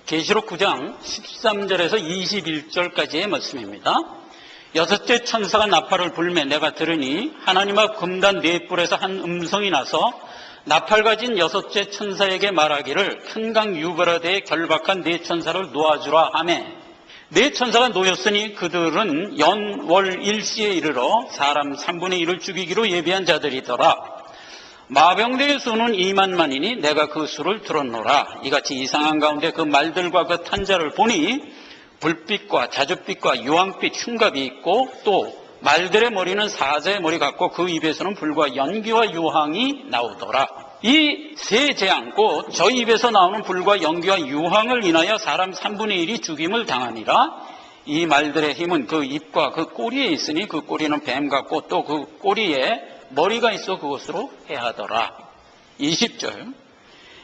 계시록 9장 13절에서 21절까지의 말씀입니다. 여섯째 천사가 나팔을 불매 내가 들으니 하나님 앞 금단 네 뿔에서 한 음성이 나서 나팔 가진 여섯째 천사에게 말하기를 큰 강 유브라데에 결박한 네 천사를 놓아주라 하매 네 천사가 놓였으니 그들은 연, 월, 일시에 이르러 사람 3분의 1을 죽이기로 예비한 자들이더라. 마병대의 수는 2만만이니 내가 그 수를 들었노라. 이같이 이상한 가운데 그 말들과 그 탄자를 보니 불빛과 자줏빛과 유황빛 흉갑이 있고 또 말들의 머리는 사자의 머리 같고 그 입에서는 불과 연기와 유황이 나오더라. 이 세 재앙 곧 저 입에서 나오는 불과 연기와 유황을 인하여 사람 3분의 1이 죽임을 당하니라. 이 말들의 힘은 그 입과 그 꼬리에 있으니 그 꼬리는 뱀 같고 또 그 꼬리에 머리가 있어 그것으로 해하더라. 20절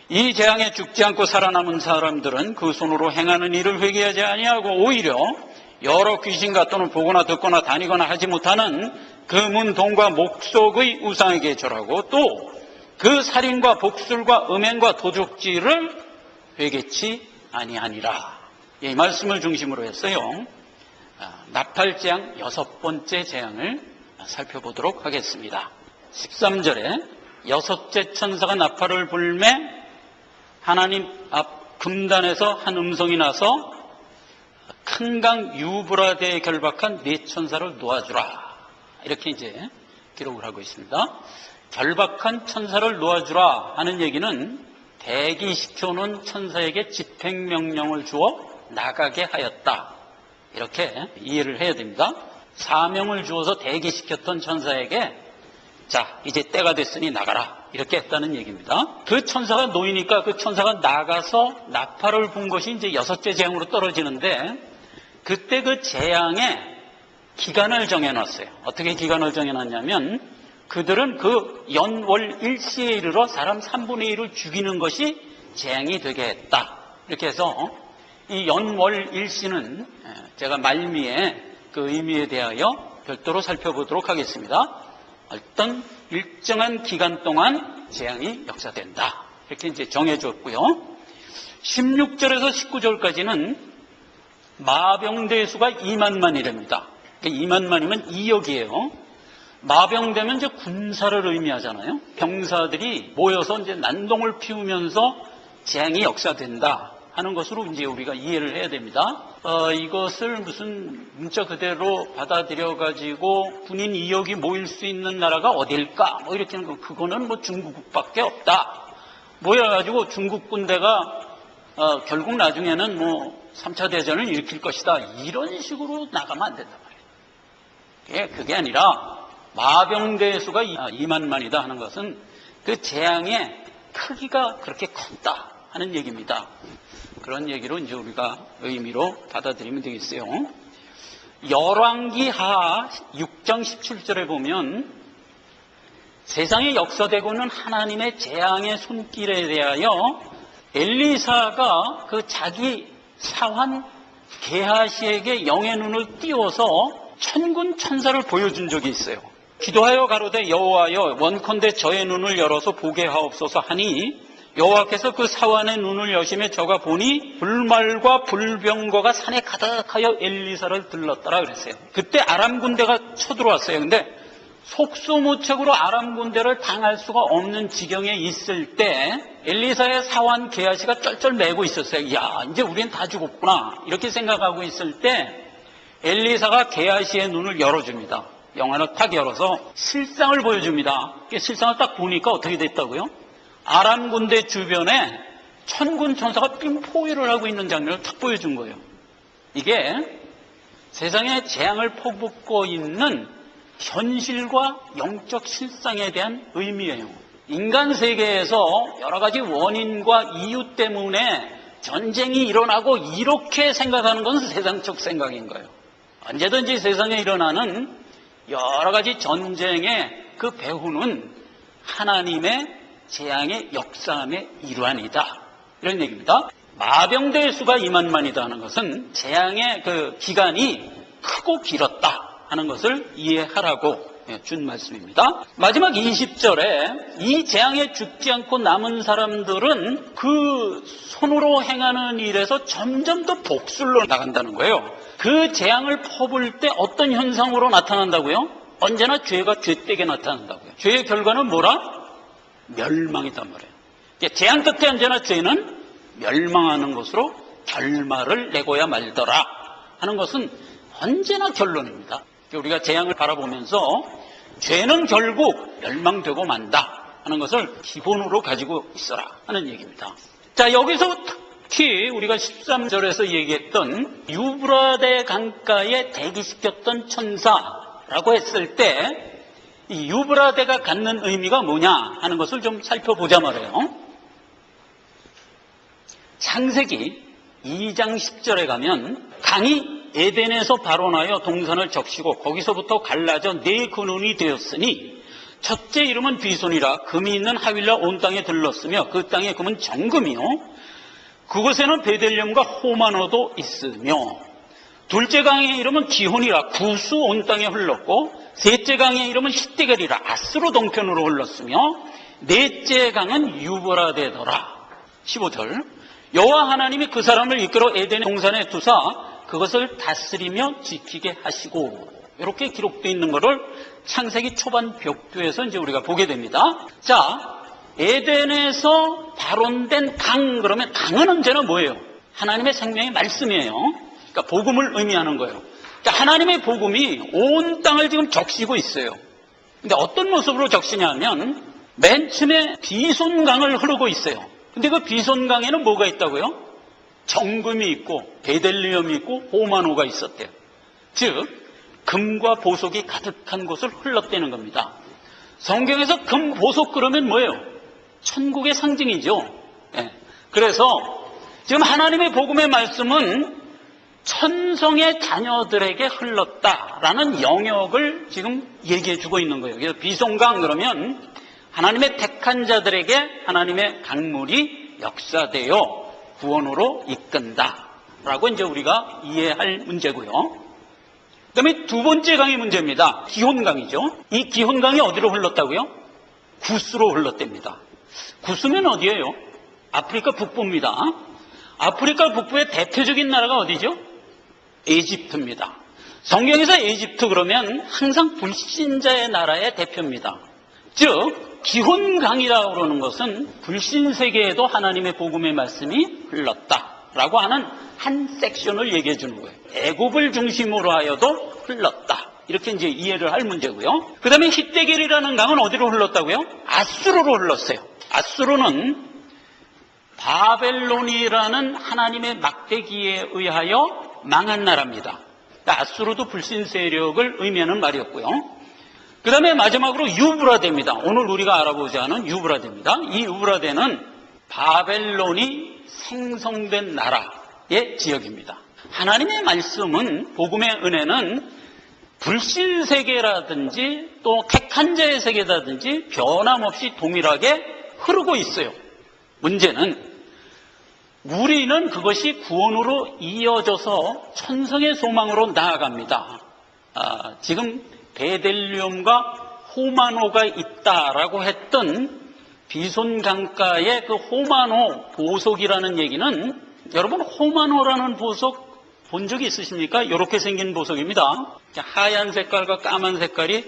이 재앙에 죽지 않고 살아남은 사람들은 그 손으로 행하는 일을 회개하지 아니하고 오히려 여러 귀신과 또는 보거나 듣거나 다니거나 하지 못하는 금은 동과 목석의 우상에게 절하고 또 그 살인과 복술과 음행과 도적질을 회개치 아니하니라. 이 말씀을 중심으로 했어요. 나팔재앙 6번째 재앙을 살펴보도록 하겠습니다. 13절에 여섯째 천사가 나팔을 불매 하나님 앞 금단에서 한 음성이 나서 큰 강 유브라데에 결박한 네 천사를 놓아주라. 이렇게 이제 기록을 하고 있습니다. 결박한 천사를 놓아주라 하는 얘기는 대기시켜놓은 천사에게 집행명령을 주어 나가게 하였다. 이렇게 이해를 해야 됩니다. 사명을 주어서 대기시켰던 천사에게 자 이제 때가 됐으니 나가라 이렇게 했다는 얘기입니다. 그 천사가 놓이니까 그 천사가 나가서 나팔을 분 것이 이제 여섯째 재앙으로 떨어지는데 그때 그 재앙의 기간을 정해놨어요. 어떻게 기간을 정해놨냐면 그들은 그 연월 일시에 이르러 사람 3분의 1을 죽이는 것이 재앙이 되게 했다. 이렇게 해서 이 연월 일시는 제가 말미에 그 의미에 대하여 별도로 살펴보도록 하겠습니다. 어떤 일정한 기간 동안 재앙이 역사된다. 이렇게 이제 정해줬고요. 16절에서 19절까지는 마병대 수가 2만만이랍니다. 그러니까 2만만이면 2억이에요. 마병대면 이제 군사를 의미하잖아요. 병사들이 모여서 이제 난동을 피우면서 재앙이 역사된다 하는 것으로 이제 우리가 이해를 해야 됩니다. 이것을 무슨 문자 그대로 받아들여 가지고 군인 2억이 모일 수 있는 나라가 어딜까? 뭐 이렇게 하는 거 그거는 뭐 중국밖에 없다. 모여가지고 중국 군대가 결국 나중에는 뭐 3차 대전을 일으킬 것이다. 이런 식으로 나가면 안 된단 말이에요. 그게 아니라 마병대 수가 2만만이다 하는 것은 그 재앙의 크기가 그렇게 컸다 하는 얘기입니다. 그런 얘기로 이제 우리가 의미로 받아들이면 되겠어요. 열왕기하 6장 17절에 보면 세상에 역사되고는 하나님의 재앙의 손길에 대하여 엘리사가 그 자기 사환 게하시에게 영의 눈을 띄워서 천군 천사를 보여준 적이 있어요. 기도하여 가로되 여호와여 원컨대 저의 눈을 열어서 보게 하옵소서 하니 여호와께서 그 사환의 눈을 여심해 저가 보니 불말과 불병거가 산에 가득하여 엘리사를 들렀더라 그랬어요. 그때 아람 군대가 쳐들어왔어요. 근데 속수무책으로 아람 군대를 당할 수가 없는 지경에 있을 때 엘리사의 사환 게하시가 쩔쩔 매고 있었어요. 야 이제 우린 다 죽었구나 이렇게 생각하고 있을 때 엘리사가 게하시의 눈을 열어줍니다. 영안을 탁 열어서 실상을 보여줍니다. 실상을 딱 보니까 어떻게 됐다고요? 아람 군대 주변에 천군 천사가 삥포위를 하고 있는 장면을 탁 보여준 거예요. 이게 세상에 재앙을 퍼붓고 있는 현실과 영적 실상에 대한 의미예요. 인간 세계에서 여러 가지 원인과 이유 때문에 전쟁이 일어나고 이렇게 생각하는 건 세상적 생각인 거예요. 언제든지 세상에 일어나는 여러 가지 전쟁의 그 배후는 하나님의 재앙의 역사함의 일환이다. 이런 얘기입니다. 마병대의 수가 2만만이다 하는 것은 재앙의 그 기간이 크고 길었다 하는 것을 이해하라고 준 말씀입니다. 마지막 20절에 이 재앙에 죽지 않고 남은 사람들은 그 손으로 행하는 일에서 점점 더 복술로 나간다는 거예요. 그 재앙을 퍼볼 때 어떤 현상으로 나타난다고요? 언제나 죄가 죄되게 나타난다고요. 죄의 결과는 뭐라? 멸망이단 말이에요. 재앙 끝에 언제나 죄는 멸망하는 것으로 결말을 내고야 말더라 하는 것은 언제나 결론입니다. 우리가 재앙을 바라보면서 죄는 결국 멸망되고 만다 하는 것을 기본으로 가지고 있어라 하는 얘기입니다. 자, 여기서 특히 우리가 13절에서 얘기했던 유브라데 강가에 대기시켰던 천사라고 했을 때 이 유브라데가 갖는 의미가 뭐냐 하는 것을 좀 살펴보자 말이에요. 창세기 2장 10절에 가면 강이 에덴에서 발원하여 동산을 적시고 거기서부터 갈라져 네 근원이 되었으니 첫째 이름은 비손이라 금이 있는 하윌라 온 땅에 들렀으며 그 땅의 금은 정금이요 그곳에는 베델렘과 호마노도 있으며 둘째 강의 이름은 기혼이라 구수 온 땅에 흘렀고 셋째 강의 이름은 히데겔이라 아스로 동편으로 흘렀으며 넷째 강은 유브라데더라. 15절 여호와 하나님이 그 사람을 이끌어 에덴 동산에 두사 그것을 다스리며 지키게 하시고 이렇게 기록되어 있는 것을 창세기 초반 벽두에서 이제 우리가 보게 됩니다. 자, 에덴에서 발원된 강 그러면 강은 언제나 뭐예요? 하나님의 생명의 말씀이에요. 그러니까 복음을 의미하는 거예요. 그러니까 하나님의 복음이 온 땅을 지금 적시고 있어요. 근데 어떤 모습으로 적시냐면 맨 처음에 비손강을 흐르고 있어요. 근데 그 비손강에는 뭐가 있다고요? 정금이 있고 베델리엄이 있고 호마노가 있었대요. 즉 금과 보석이 가득한 곳을 흘렀다는 겁니다. 성경에서 금, 보석 그러면 뭐예요? 천국의 상징이죠. 그래서 지금 하나님의 복음의 말씀은 천성의 자녀들에게 흘렀다라는 영역을 지금 얘기해 주고 있는 거예요. 그래서 비손강 그러면 하나님의 택한 자들에게 하나님의 강물이 역사되어 구원으로 이끈다라고 이제 우리가 이해할 문제고요. 그 다음에 두 번째 강의 문제입니다. 기혼강이죠. 이 기혼강이 어디로 흘렀다고요? 구스로 흘렀답니다. 구스면 어디예요? 아프리카 북부입니다. 아프리카 북부의 대표적인 나라가 어디죠? 에집트입니다. 성경에서 에집트 그러면 항상 불신자의 나라의 대표입니다. 즉 기혼강이라고 그러는 것은 불신세계에도 하나님의 복음의 말씀이 흘렀다라고 하는 한 섹션을 얘기해 주는 거예요. 애굽을 중심으로 하여도 흘렀다. 이렇게 이제 이해를 할 문제고요. 그 다음에 히데겔이라는 강은 어디로 흘렀다고요? 아수르로 흘렀어요. 아수르는 바벨론이라는 하나님의 막대기에 의하여 망한 나라입니다. 아수르도 불신 세력을 의미하는 말이었고요. 그 다음에 마지막으로 유브라데입니다. 오늘 우리가 알아보자 하는 유브라데입니다. 이 유브라데는 바벨론이 생성된 나라의 지역입니다. 하나님의 말씀은, 복음의 은혜는 불신 세계라든지 또 택한 자의 세계라든지 변함없이 동일하게 흐르고 있어요. 문제는 우리는 그것이 구원으로 이어져서 천성의 소망으로 나아갑니다. 지금 베델리엄과 호마노가 있다라고 했던 비손 강가의 그 호마노 보석이라는 얘기는, 여러분 호마노라는 보석 본 적이 있으십니까? 이렇게 생긴 보석입니다. 하얀 색깔과 까만 색깔이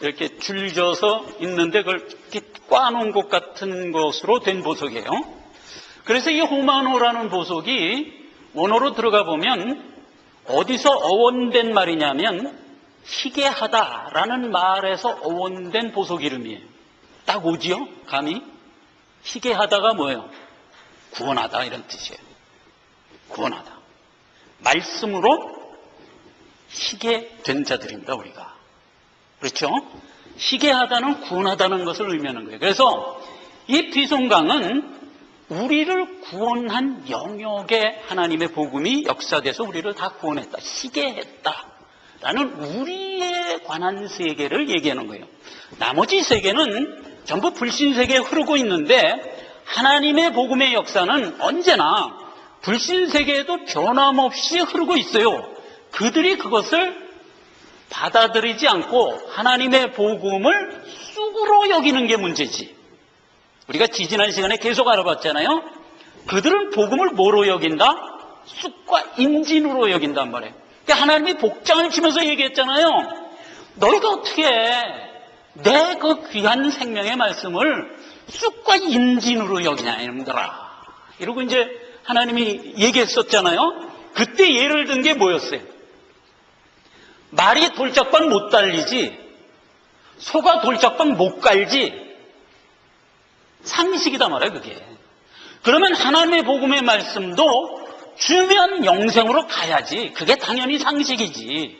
이렇게 줄져서 있는데 그걸 이렇게 꽈놓은 것 같은 것으로 된 보석이에요. 그래서 이 호마노라는 보석이 원어로 들어가 보면 어디서 어원된 말이냐면 희게하다라는 말에서 어원된 보석 이름이에요. 딱 오지요? 감히? 희게하다가 뭐예요? 구원하다 이런 뜻이에요. 구원하다. 말씀으로 희게 된 자들입니다, 우리가. 그렇죠? 희게하다는 구원하다는 것을 의미하는 거예요. 그래서 이 비손강은 우리를 구원한 영역에 하나님의 복음이 역사돼서 우리를 다 구원했다, 희게했다 라는 우리에 관한 세계를 얘기하는 거예요. 나머지 세계는 전부 불신 세계에 흐르고 있는데 하나님의 복음의 역사는 언제나 불신 세계에도 변함없이 흐르고 있어요. 그들이 그것을 받아들이지 않고 하나님의 복음을 쑥으로 여기는 게 문제지. 우리가 지지난 시간에 계속 알아봤잖아요. 그들은 복음을 뭐로 여긴다? 쑥과 인진으로 여긴단 말이에요. 그러니까 하나님이 복장을 치면서 얘기했잖아요. 너희가 어떻게 내 그 귀한 생명의 말씀을 쑥과 인진으로 여기냐 이놈들아. 이러고 이제 하나님이 얘기했었잖아요. 그때 예를 든 게 뭐였어요? 말이 돌짝방 못 달리지, 소가 돌짝방 못 갈지, 상식이다 말이에요, 그게. 그러면 하나님의 복음의 말씀도 주면 영생으로 가야지. 그게 당연히 상식이지.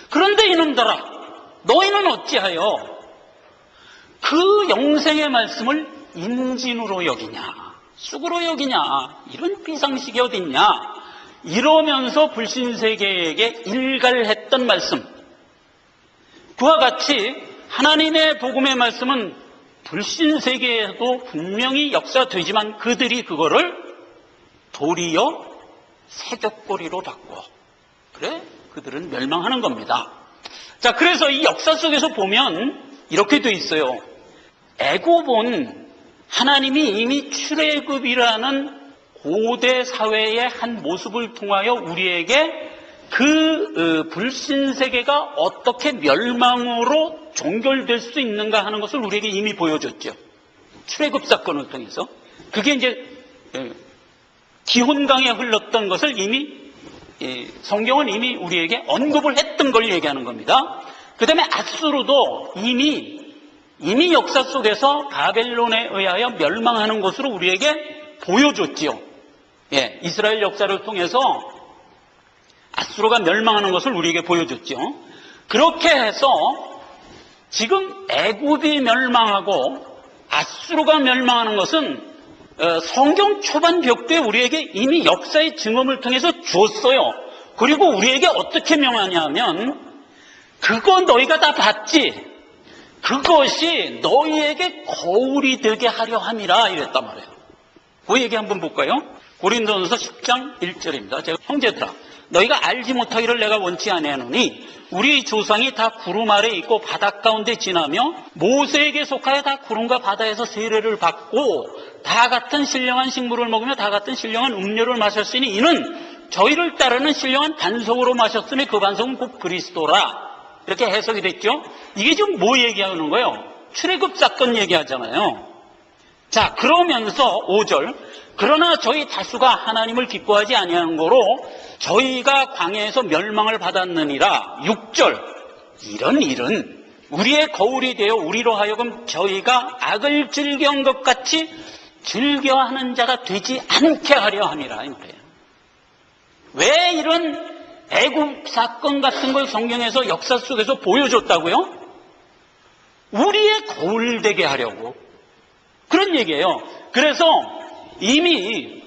그런데 이놈들아, 너희는 어찌하여 그 영생의 말씀을 인진으로 여기냐, 쑥으로 여기냐, 이런 비상식이 어딨냐, 이러면서 불신세계에게 일갈했던 말씀. 그와 같이 하나님의 복음의 말씀은 불신세계에도 분명히 역사되지만 그들이 그거를 도리어 새벽거리로 바꿔. 그래? 그들은 멸망하는 겁니다. 자, 그래서 이 역사 속에서 보면 이렇게 돼 있어요. 애굽은 하나님이 이미 출애굽이라는 고대 사회의 한 모습을 통하여 우리에게 그 불신세계가 어떻게 멸망으로 종결될 수 있는가 하는 것을 우리에게 이미 보여줬죠. 출애굽 사건을 통해서. 그게 이제 기혼강에 흘렀던 것을 이미 성경은 이미 우리에게 언급을 했던 걸 얘기하는 겁니다. 그 다음에 아수르도 이미 역사 속에서 바벨론에 의하여 멸망하는 것으로 우리에게 보여줬지요. 예, 이스라엘 역사를 통해서 아수르가 멸망하는 것을 우리에게 보여줬죠. 그렇게 해서 지금 애굽이 멸망하고 아수르가 멸망하는 것은 성경 초반 벽두에 우리에게 이미 역사의 증언을 통해서 주었어요. 그리고 우리에게 어떻게 명하냐면 그거 너희가 다 봤지? 그것이 너희에게 거울이 되게 하려 함이라 이랬단 말이에요. 그 얘기 한번 볼까요? 고린도전서 10장 1절입니다. 제가 형제들아, 너희가 알지 못하기를 내가 원치 아니하노니 우리 조상이 다 구름 아래 있고 바닷 가운데 지나며 모세에게 속하여 다 구름과 바다에서 세례를 받고 다 같은 신령한 식물을 먹으며 다 같은 신령한 음료를 마셨으니 이는 저희를 따르는 신령한 반석으로 마셨으니 그 반석은 곧 그리스도라. 이렇게 해석이 됐죠. 이게 지금 뭐 얘기하는 거예요? 출애굽 사건 얘기하잖아요. 자, 그러면서 5절, 그러나 저희 다수가 하나님을 기뻐하지 아니하는 거로 저희가 광야에서 멸망을 받았느니라. 6절, 이런 일은 우리의 거울이 되어 우리로 하여금 저희가 악을 즐겨한 것 같이 즐겨하는 자가 되지 않게 하려 함이라. 이 말이에요. 왜 이런 애굽 사건 같은 걸 성경에서 역사 속에서 보여줬다고요? 우리의 거울 되게 하려고. 그런 얘기예요. 그래서 이미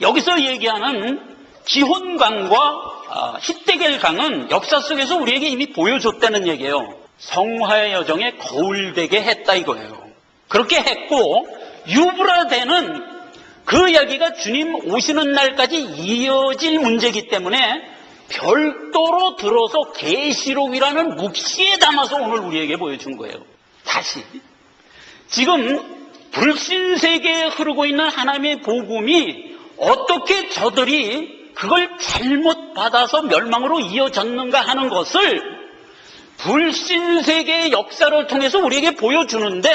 여기서 얘기하는 기혼강과 히데겔 강은 역사 속에서 우리에게 이미 보여줬다는 얘기예요. 성화의 여정에 거울 되게 했다 이거예요. 그렇게 했고 유브라데는 그 이야기가 주님 오시는 날까지 이어질 문제이기 때문에 별도로 들어서 계시록이라는 묵시에 담아서 오늘 우리에게 보여준 거예요. 다시 지금 불신세계에 흐르고 있는 하나님의 복음이 어떻게 저들이 그걸 잘못 받아서 멸망으로 이어졌는가 하는 것을 불신세계의 역사를 통해서 우리에게 보여주는데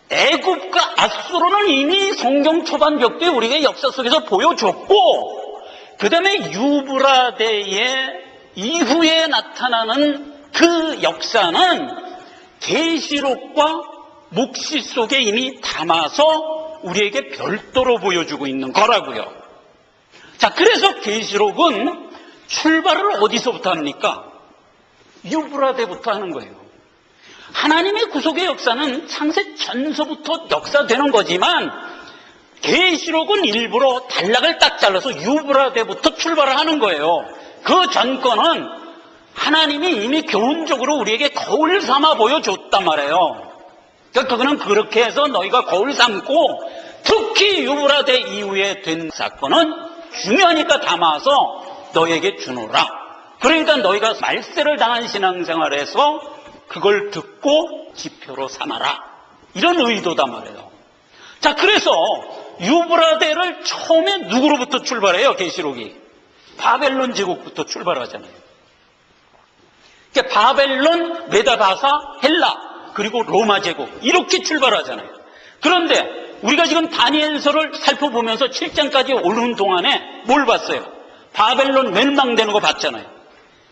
애굽과 아수르는 이미 성경 초반 벽두에 우리에게 역사 속에서 보여줬고 그 다음에 유브라데의 이후에 나타나는 그 역사는 계시록과 묵시 속에 이미 담아서 우리에게 별도로 보여주고 있는 거라고요. 자, 그래서 계시록은 출발을 어디서부터 합니까? 유브라데부터 하는 거예요. 하나님의 구속의 역사는 창세 전서부터 역사되는 거지만 계시록은 일부러 단락을 딱 잘라서 유브라데부터 출발을 하는 거예요. 그 전권은 하나님이 이미 교훈적으로 우리에게 거울 삼아 보여줬단 말이에요. 그러니까 그거는 그렇게 해서 너희가 거울 삼고 특히 유브라데 이후에 된 사건은 중요하니까 담아서 너에게 주노라. 그러니까 너희가 말세를 당한 신앙생활에서 그걸 듣고 지표로 삼아라. 이런 의도단 말이에요. 자, 그래서 유브라데를 처음에 누구로부터 출발해요? 계시록이 바벨론 제국부터 출발하잖아요. 그러니까 바벨론, 메다바사, 헬라, 그리고 로마 제국 이렇게 출발하잖아요. 그런데 우리가 지금 다니엘서를 살펴보면서 7장까지 오르는 동안에 뭘 봤어요? 바벨론 멸망되는 거 봤잖아요.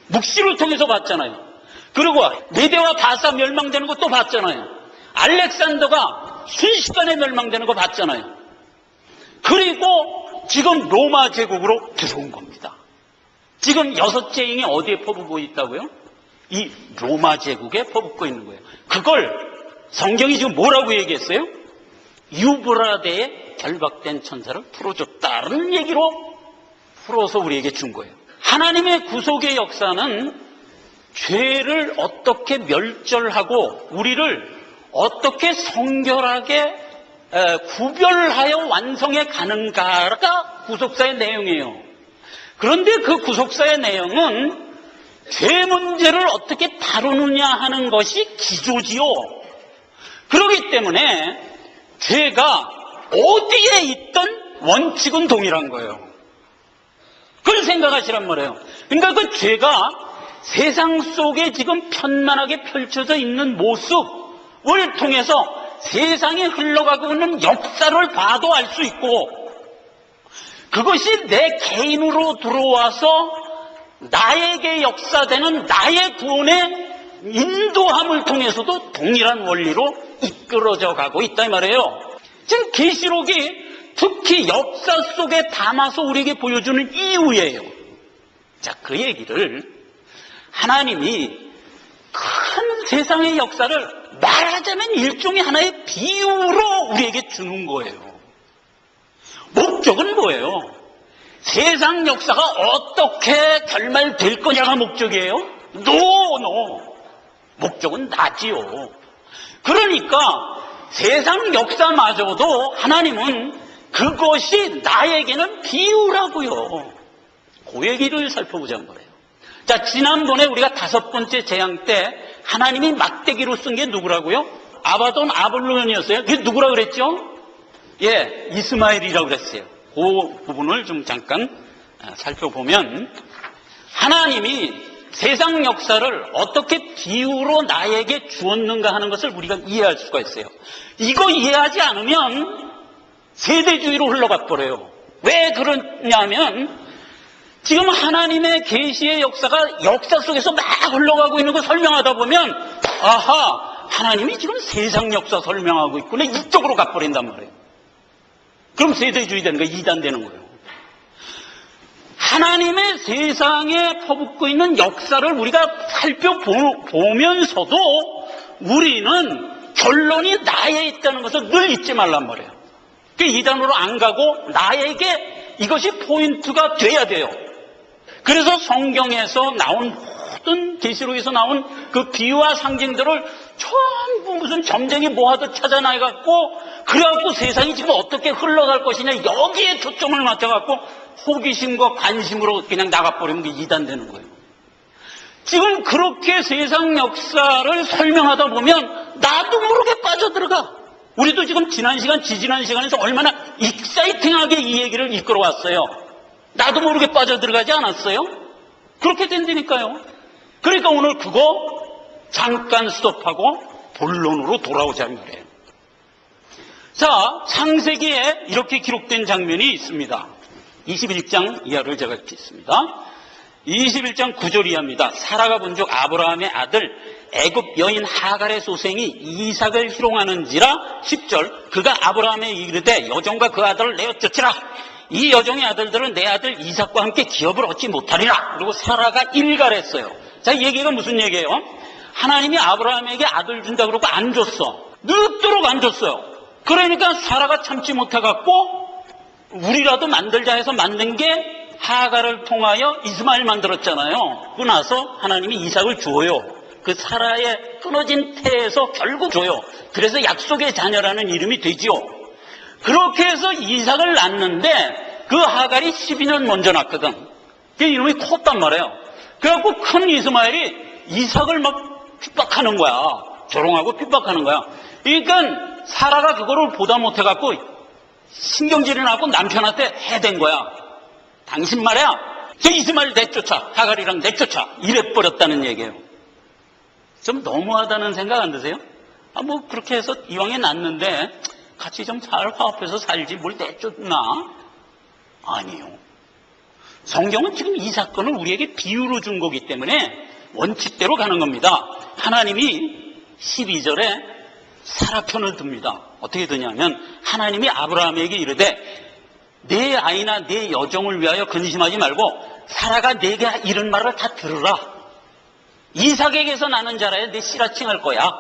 묵시를 통해서 봤잖아요. 그리고 메대와 바사 멸망되는 것도 봤잖아요. 알렉산더가 순식간에 멸망되는 거 봤잖아요. 그리고 지금 로마 제국으로 들어온 겁니다. 지금 6째 잉이 어디에 퍼붓고 있다고요? 이 로마 제국에 퍼붓고 있는 거예요. 그걸 성경이 지금 뭐라고 얘기했어요? 유브라데에 결박된 천사를 풀어줬다는 얘기로 풀어서 우리에게 준 거예요. 하나님의 구속의 역사는 죄를 어떻게 멸절하고 우리를 어떻게 성결하게 구별하여 완성해 가는가가 구속사의 내용이에요. 그런데 그 구속사의 내용은 죄 문제를 어떻게 다루느냐 하는 것이 기조지요. 그렇기 때문에 죄가 어디에 있든 원칙은 동일한 거예요. 그걸 생각하시란 말이에요. 그러니까 그 죄가 세상 속에 지금 편만하게 펼쳐져 있는 모습을 통해서 세상에 흘러가고 있는 역사를 봐도 알 수 있고, 그것이 내 개인으로 들어와서 나에게 역사되는 나의 구원의 인도함을 통해서도 동일한 원리로 이끌어져 가고 있다 이 말이에요. 지금 계시록이 특히 역사 속에 담아서 우리에게 보여주는 이유예요. 자, 그 얘기를 하나님이 큰 세상의 역사를 말하자면 일종의 하나의 비유로 우리에게 주는 거예요. 목적은 뭐예요? 세상 역사가 어떻게 결말될 거냐가 목적이에요? 노. 목적은 나지요. 그러니까 세상 역사마저도 하나님은 그것이 나에게는 비유라고요. 그 얘기를 살펴보자는 거예요. 자, 지난번에 우리가 5번째 재앙 때 하나님이 막대기로 쓴 게 누구라고요? 아바돈 아볼론이었어요. 그게 누구라 그랬죠? 예, 이스마엘이라고 그랬어요. 그 부분을 좀 잠깐 살펴보면 하나님이 세상 역사를 어떻게 비유로 나에게 주었는가 하는 것을 우리가 이해할 수가 있어요. 이거 이해하지 않으면 세대주의로 흘러가 버려요. 왜 그러냐면 지금 하나님의 계시의 역사가 역사 속에서 막 흘러가고 있는 거 설명하다 보면 아하, 하나님이 지금 세상 역사 설명하고 있구나, 이쪽으로 가버린단 말이에요. 그럼 세대주의 되는 거예요. 이단 되는 거예요. 하나님의 세상에 퍼붓고 있는 역사를 우리가 살펴보면서도 우리는 결론이 나에 있다는 것을 늘 잊지 말란 말이에요. 그 이단으로 안 가고 나에게 이것이 포인트가 돼야 돼요. 그래서 성경에서 나온 모든 계시록에서 나온 그 비유와 상징들을 전부 무슨 점쟁이 모아도 찾아나가고 그래갖고 세상이 지금 어떻게 흘러갈 것이냐 여기에 초점을 맞춰갖고 호기심과 관심으로 그냥 나가버리면 그게 이단되는 거예요. 지금 그렇게 세상 역사를 설명하다 보면 나도 모르게 빠져들어가. 우리도 지금 지난 시간, 지지난 시간에서 얼마나 익사이팅하게 이 얘기를 이끌어왔어요. 나도 모르게 빠져들어가지 않았어요? 그렇게 된다니까요. 그러니까 오늘 그거 잠깐 스톱하고 본론으로 돌아오자는 거예요. 자, 창세기에 이렇게 기록된 장면이 있습니다. 21장 이하를 제가 읽겠습니다. 21장 9절 이하입니다. 사라가 본즉 아브라함의 아들 애굽 여인 하갈의 소생이 이삭을 희롱하는지라. 10절 그가 아브라함에 이르되 여종과 그 아들을 내어 쫓으라. 이 여종의 아들들은 내 아들 이삭과 함께 기업을 얻지 못하리라. 그리고 사라가 일갈했어요. 자, 이 얘기가 무슨 얘기예요? 하나님이 아브라함에게 아들 준다 그러고 안 줬어. 늦도록 안 줬어요. 그러니까 사라가 참지 못해갖고 우리라도 만들자 해서 만든 게 하갈을 통하여 이스마엘 만들었잖아요. 그러고 나서 하나님이 이삭을 주어요. 그 사라의 끊어진 태에서 결국 줘요. 그래서 약속의 자녀라는 이름이 되지요. 그렇게 해서 이삭을 낳는데 그 하갈이 12년 먼저 낳거든. 그 이름이 컸단 말이에요. 그래갖고 큰 이스마엘이 이삭을 막 핍박하는 거야. 조롱하고 핍박하는 거야. 그러니까 사라가 그거를 보다 못해갖고 신경질이 나고 남편한테 해댄 거야. 당신 말이야, 저 이스마엘 내쫓아, 하갈이랑 내쫓아, 이래버렸다는 얘기예요. 좀 너무하다는 생각 안 드세요? 뭐 그렇게 해서 이왕에 낳는데 같이 좀 잘 화합해서 살지 뭘 내쫓나? 아니요. 성경은 지금 이 사건을 우리에게 비유로 준 거기 때문에 원칙대로 가는 겁니다. 하나님이 12절에 사라 편을 듭니다. 어떻게 드냐면 하나님이 아브라함에게 이르되 내 아이나 내 여종을 위하여 근심하지 말고 사라가 내게 이런 말을 다 들으라. 이삭에게서 나는 자라에 내 씨라 칭할 거야.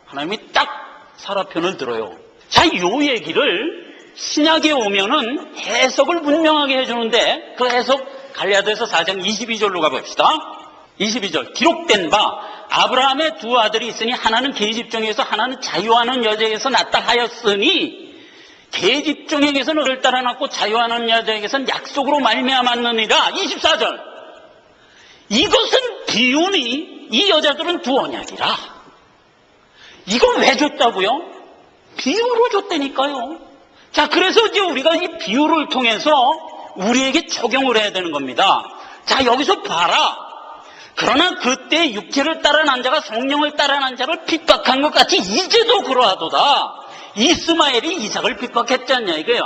하나님이 딱 사라 편을 들어요. 자, 요 얘기를 신약에 오면은 해석을 분명하게 해주는데 그 해석 갈라디아서 4장 22절로 가봅시다. 22절 기록된 바 아브라함의 두 아들이 있으니 하나는 계집종에서 하나는 자유하는 여자에게서 낳다 하였으니 계집종에게서는 너를 따라 낳고 자유하는 여자에게서는 약속으로 말미암았느니라. 24절 이것은 비유니 이 여자들은 두 언약이라. 이걸 왜 줬다고요? 비유로 줬다니까요. 자, 그래서 이제 우리가 이 비유를 통해서 우리에게 적용을 해야 되는 겁니다. 자, 여기서 봐라. 그러나 그때 육체를 따라 난 자가 성령을 따라 난 자를 핍박한 것 같이 이제도 그러하도다. 이스마엘이 이삭을 핍박했지 않냐 이거야.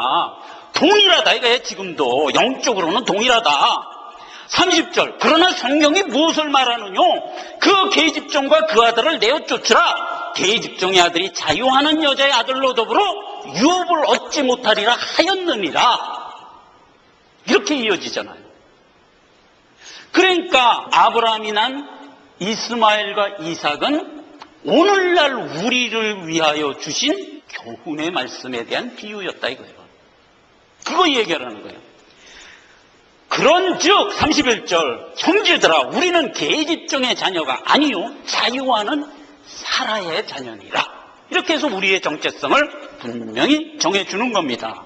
동일하다 이거야. 지금도 영적으로는 동일하다. 30절 그러나 성경이 무엇을 말하느뇨? 그 계집종과 그 아들을 내어 쫓으라. 계집종의 아들이 자유하는 여자의 아들로 더불어 유업을 얻지 못하리라 하였느니라. 이렇게 이어지잖아요. 그러니까 아브라함이 난 이스마엘과 이삭은 오늘날 우리를 위하여 주신 교훈의 말씀에 대한 비유였다 이거예요. 그거 얘기하라는 거예요. 그런즉 31절 형제들아 우리는 계집종의 자녀가 아니요 자유하는 사라의 자녀니라. 이렇게 해서 우리의 정체성을 분명히 정해주는 겁니다.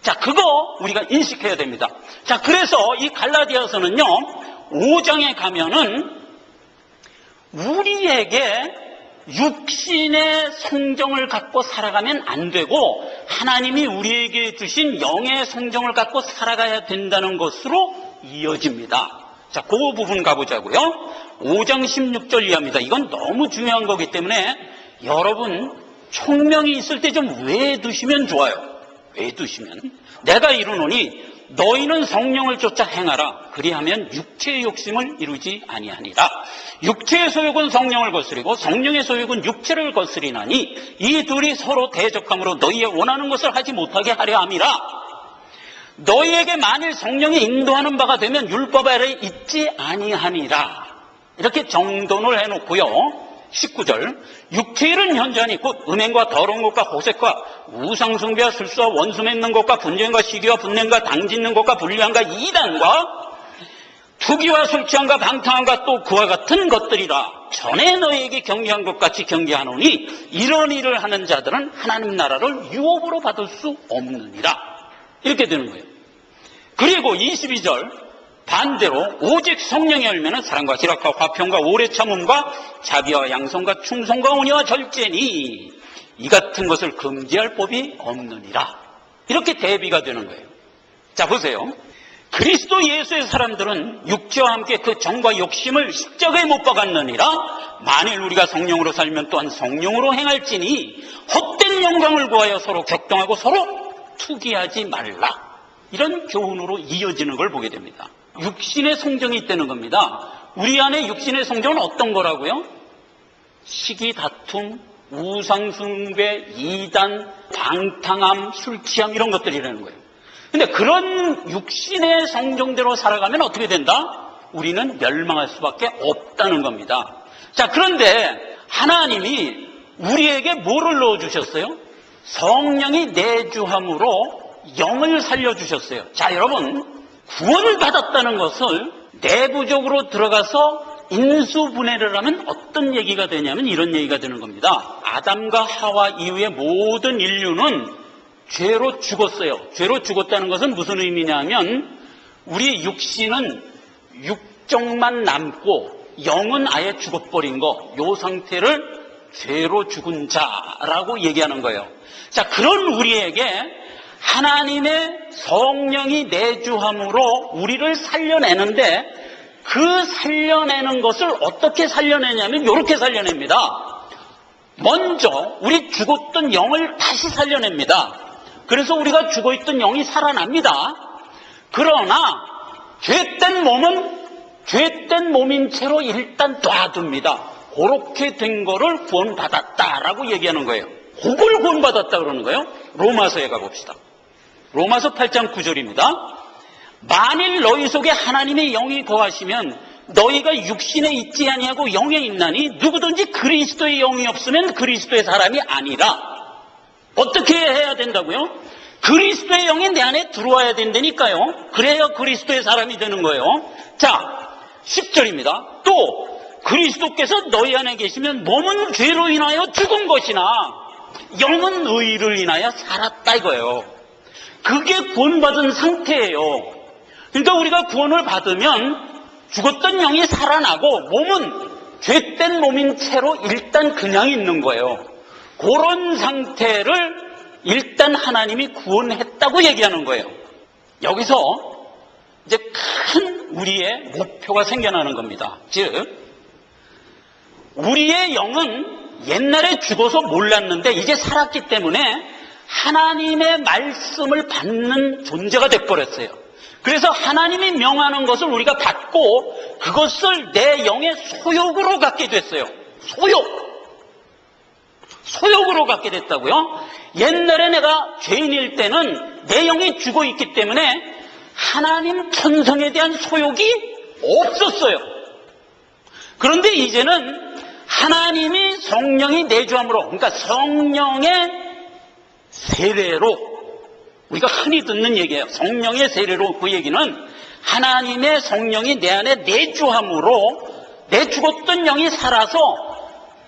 자, 그거 우리가 인식해야 됩니다. 자, 그래서 이 갈라디아서는요 5장에 가면은 우리에게 육신의 성정을 갖고 살아가면 안 되고 하나님이 우리에게 주신 영의 성정을 갖고 살아가야 된다는 것으로 이어집니다. 자, 그 부분 가보자고요. 5장 16절 이하입니다. 이건 너무 중요한 거기 때문에 여러분 총명이 있을 때 좀 외두시면 좋아요. 외두시면 내가 이루노니 너희는 성령을 쫓아 행하라. 그리하면 육체의 욕심을 이루지 아니하니라. 육체의 소욕은 성령을 거스리고 성령의 소욕은 육체를 거스리나니 이 둘이 서로 대적함으로 너희의 원하는 것을 하지 못하게 하려 함이라. 너희에게 만일 성령이 인도하는 바가 되면 율법 아래에 있지 아니하니라. 이렇게 정돈을 해놓고요. 19절 육체일은 현저하니 곧 음행과 더러운 것과 호색과 우상숭배와 술수와 원수 맺는 것과 분쟁과 시기와 분냄과 당짓는 것과 불리함과 이단과 투기와 술 취함과 방탕함과 또 그와 같은 것들이라. 전에 너희에게 경계한 것 같이 경계하노니 이런 일을 하는 자들은 하나님 나라를 유업으로 받을 수 없느니라. 이렇게 되는 거예요. 그리고 22절 반대로 오직 성령의 열매는 사랑과 희락과 화평과 오래 참음과 자비와 양성과 충성과 온유와 절제니 이 같은 것을 금지할 법이 없느니라. 이렇게 대비가 되는 거예요. 자, 보세요. 그리스도 예수의 사람들은 육체와 함께 그 정과 욕심을 십자가에 못 박았느니라. 만일 우리가 성령으로 살면 또한 성령으로 행할지니 헛된 영광을 구하여 서로 격동하고 서로 투기하지 말라. 이런 교훈으로 이어지는 걸 보게 됩니다. 육신의 성정이 있다는 겁니다. 우리 안에 육신의 성정은 어떤 거라고요? 시기, 다툼, 우상숭배, 이단, 방탕함, 술취함 이런 것들이라는 거예요. 근데 그런 육신의 성정대로 살아가면 어떻게 된다? 우리는 멸망할 수밖에 없다는 겁니다. 자, 그런데 하나님이 우리에게 뭐를 넣어주셨어요? 성령이 내주함으로 영을 살려주셨어요. 자, 여러분 구원을 받았다는 것을 내부적으로 들어가서 인수분해를 하면 어떤 얘기가 되냐면 이런 얘기가 되는 겁니다. 아담과 하와 이후의 모든 인류는 죄로 죽었어요. 죄로 죽었다는 것은 무슨 의미냐면 우리 육신은 육정만 남고 영은 아예 죽어버린 거, 요 상태를 죄로 죽은 자라고 얘기하는 거예요. 자, 그런 우리에게 하나님의 성령이 내주함으로 우리를 살려내는데, 그 살려내는 것을 어떻게 살려내냐면 이렇게 살려냅니다. 먼저 우리 죽었던 영을 다시 살려냅니다. 그래서 우리가 죽어있던 영이 살아납니다. 그러나 죄된 몸은 죄된 몸인 채로 일단 놔둡니다. 그렇게 된 거를 구원받았다라고 얘기하는 거예요. 그걸 구원받았다 그러는 거예요. 로마서에 가봅시다. 로마서 8장 9절입니다. 만일 너희 속에 하나님의 영이 거하시면 너희가 육신에 있지 아니하고 영에 있나니 누구든지 그리스도의 영이 없으면 그리스도의 사람이 아니라. 어떻게 해야 된다고요? 그리스도의 영이 내 안에 들어와야 된다니까요. 그래야 그리스도의 사람이 되는 거예요. 자, 10절입니다. 또 그리스도께서 너희 안에 계시면 몸은 죄로 인하여 죽은 것이나 영은 의를 인하여 살았다 이거예요. 그게 구원받은 상태예요. 그러니까 우리가 구원을 받으면 죽었던 영이 살아나고 몸은 죄된 몸인 채로 일단 그냥 있는 거예요. 그런 상태를 일단 하나님이 구원했다고 얘기하는 거예요. 여기서 이제 큰 우리의 목표가 생겨나는 겁니다. 즉, 우리의 영은 옛날에 죽어서 몰랐는데 이제 살았기 때문에 하나님의 말씀을 받는 존재가 돼버렸어요. 그래서 하나님이 명하는 것을 우리가 받고 그것을 내 영의 소욕으로 갖게 됐어요. 소욕으로 갖게 됐다고요? 옛날에 내가 죄인일 때는 내 영이 죽어 있기 때문에 하나님 천성에 대한 소욕이 없었어요. 그런데 이제는 하나님이 성령이 내주함으로, 그러니까 성령의 세례로, 우리가 흔히 듣는 얘기예요. 성령의 세례로. 그 얘기는 하나님의 성령이 내 안에 내주함으로 내 죽었던 영이 살아서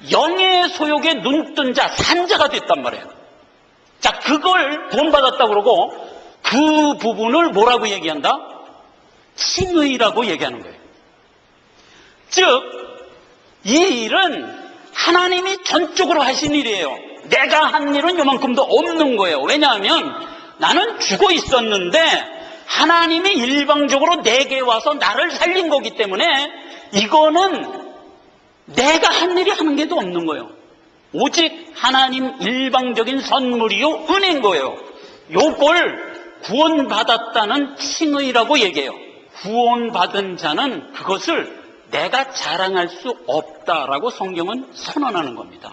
영의 소욕에 눈뜬 자, 산자가 됐단 말이에요. 자, 그걸 구원받았다고 그러고 그 부분을 뭐라고 얘기한다? 칭의라고 얘기하는 거예요. 즉, 이 일은 하나님이 전적으로 하신 일이에요. 내가 한 일은 요만큼도 없는 거예요. 왜냐하면 나는 죽어 있었는데 하나님이 일방적으로 내게 와서 나를 살린 거기 때문에 이거는 내가 한 일이 한 개도 없는 거예요. 오직 하나님 일방적인 선물이요, 은혜인 거예요. 요걸 구원받았다는 칭의라고 얘기해요. 구원받은 자는 그것을 내가 자랑할 수 없다라고 성경은 선언하는 겁니다.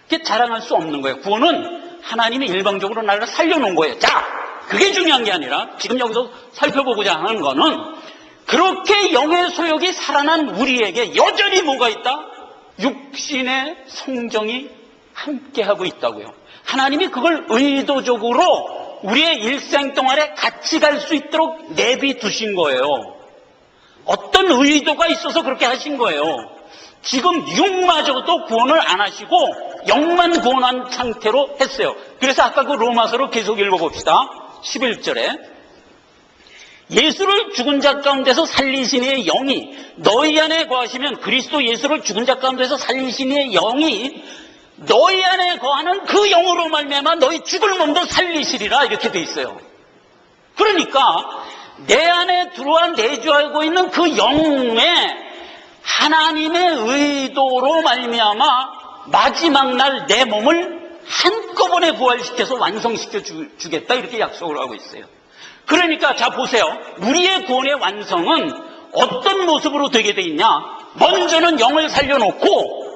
그게 자랑할 수 없는 거예요. 구원은 하나님이 일방적으로 나를 살려놓은 거예요. 자, 그게 중요한 게 아니라 지금 여기서 살펴보고자 하는 거는 그렇게 영의 소욕이 살아난 우리에게 여전히 뭐가 있다? 육신의 성정이 함께하고 있다고요. 하나님이 그걸 의도적으로 우리의 일생 동안에 같이 갈 수 있도록 내비두신 거예요. 어떤 의도가 있어서 그렇게 하신 거예요. 지금 육마저도 구원을 안 하시고 영만 구원한 상태로 했어요. 그래서 아까 그 로마서로 계속 읽어봅시다. 11절에 예수를 죽은 자 가운데서 살리신 이의 영이 너희 안에 거하시면 그리스도 예수를 죽은 자 가운데서 살리신 이의 영이 너희 안에 거하는 그 영으로 말미암아 너희 죽을 몸도 살리시리라, 이렇게 돼 있어요. 그러니까 내 안에 들어와 내주하고 있는 그 영에 하나님의 의도로 말미암아 마지막 날 내 몸을 한꺼번에 부활시켜서 완성시켜 주겠다, 이렇게 약속을 하고 있어요. 그러니까 자 보세요. 우리의 구원의 완성은 어떤 모습으로 되게 돼 있냐? 먼저는 영을 살려놓고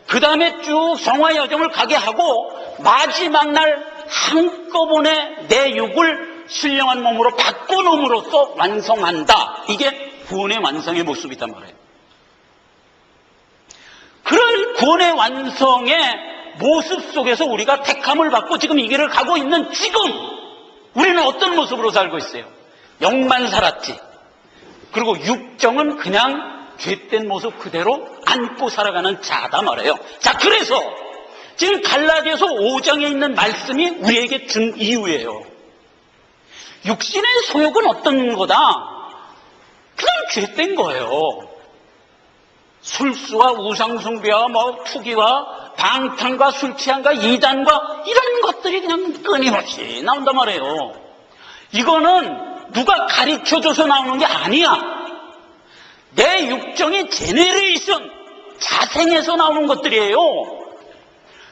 그 다음에 쭉 성화 여정을 가게 하고 마지막 날 한꺼번에 내 육을 신령한 몸으로 바꿔놓음으로써 완성한다. 이게 구원의 완성의 모습이단 말이에요. 그런 구원의 완성의 모습 속에서 우리가 택함을 받고 지금 이 길을 가고 있는 지금 우리는 어떤 모습으로 살고 있어요? 영만 살았지. 그리고 육정은 그냥 죄된 모습 그대로 안고 살아가는 자다 말이에요. 자, 그래서 지금 갈라디아서 5장에 있는 말씀이 우리에게 준 이유예요. 육신의 소욕은 어떤 거다? 그냥 죄된 거예요. 술수와 우상숭배와 투기와 방탕과 술취함과 이단과 이런 것들이 그냥 끊임없이 나온단 말이에요. 이거는 누가 가르쳐줘서 나오는 게 아니야. 내 육정의 제네레이션, 자생에서 나오는 것들이에요.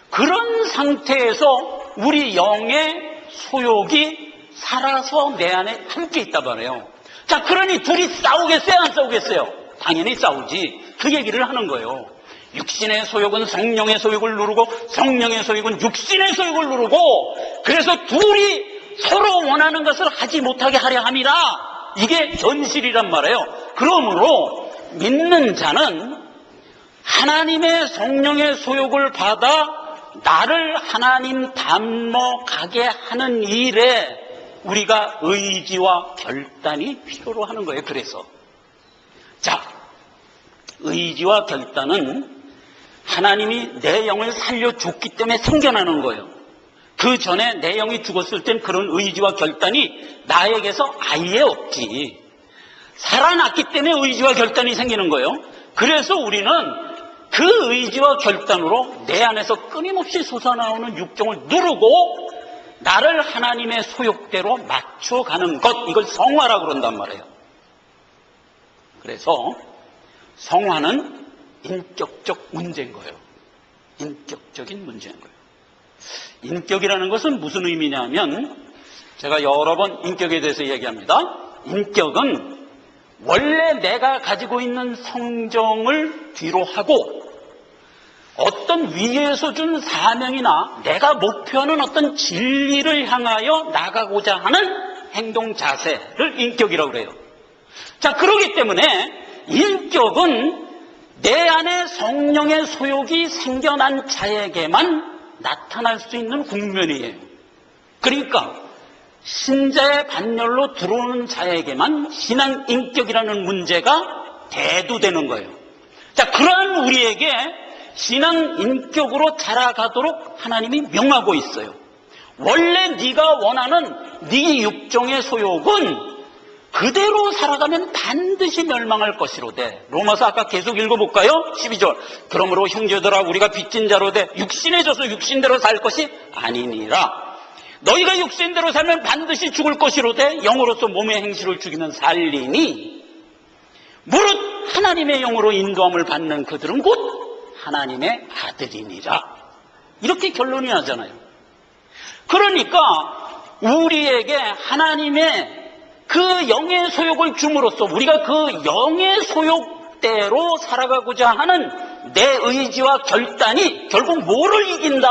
그런 상태에서 우리 영의 소욕이 살아서 내 안에 함께 있단 말이에요. 자, 그러니 둘이 싸우겠어요? 안 싸우겠어요? 당연히 싸우지. 그 얘기를 하는 거예요. 육신의 소욕은 성령의 소욕을 누르고 성령의 소욕은 육신의 소욕을 누르고, 그래서 둘이 서로 원하는 것을 하지 못하게 하려 함이라. 이게 현실이란 말이에요. 그러므로 믿는 자는 하나님의 성령의 소욕을 받아 나를 하나님 닮아 가게 하는 일에 우리가 의지와 결단이 필요로 하는 거예요. 그래서 자, 의지와 결단은 하나님이 내 영을 살려줬기 때문에 생겨나는 거예요. 그 전에 내 영이 죽었을 땐 그런 의지와 결단이 나에게서 아예 없지. 살아났기 때문에 의지와 결단이 생기는 거예요. 그래서 우리는 그 의지와 결단으로 내 안에서 끊임없이 솟아나오는 육정을 누르고 나를 하나님의 소욕대로 맞춰가는 것, 이걸 성화라고 그런단 말이에요. 그래서 성화는 인격적 문제인 거예요. 인격적인 문제인 거예요. 인격이라는 것은 무슨 의미냐면, 제가 여러 번 인격에 대해서 얘기합니다. 인격은 원래 내가 가지고 있는 성정을 뒤로 하고 어떤 위에서 준 사명이나 내가 목표하는 어떤 진리를 향하여 나가고자 하는 행동 자세를 인격이라고 그래요. 자, 그렇기 때문에 인격은 내 안에 성령의 소욕이 생겨난 자에게만 나타날 수 있는 국면이에요. 그러니까 신자의 반열로 들어오는 자에게만 신앙 인격이라는 문제가 대두되는 거예요. 자, 그러한 우리에게 신앙 인격으로 자라가도록 하나님이 명하고 있어요. 원래 네가 원하는 네 육정의 소욕은 그대로 살아가면 반드시 멸망할 것이로되. 로마서 아까 계속 읽어볼까요? 12절. 그러므로 형제들아, 우리가 빚진 자로 돼 육신에 져서 육신대로 살 것이 아니니라. 너희가 육신대로 살면 반드시 죽을 것이로되 영으로서 몸의 행실을 죽이면 살리니 무릇 하나님의 영으로 인도함을 받는 그들은 곧 하나님의 아들이니라. 이렇게 결론이 나잖아요. 그러니까 우리에게 하나님의 그 영의 소욕을 줌으로써 우리가 그 영의 소욕대로 살아가고자 하는 내 의지와 결단이 결국 뭐를 이긴다?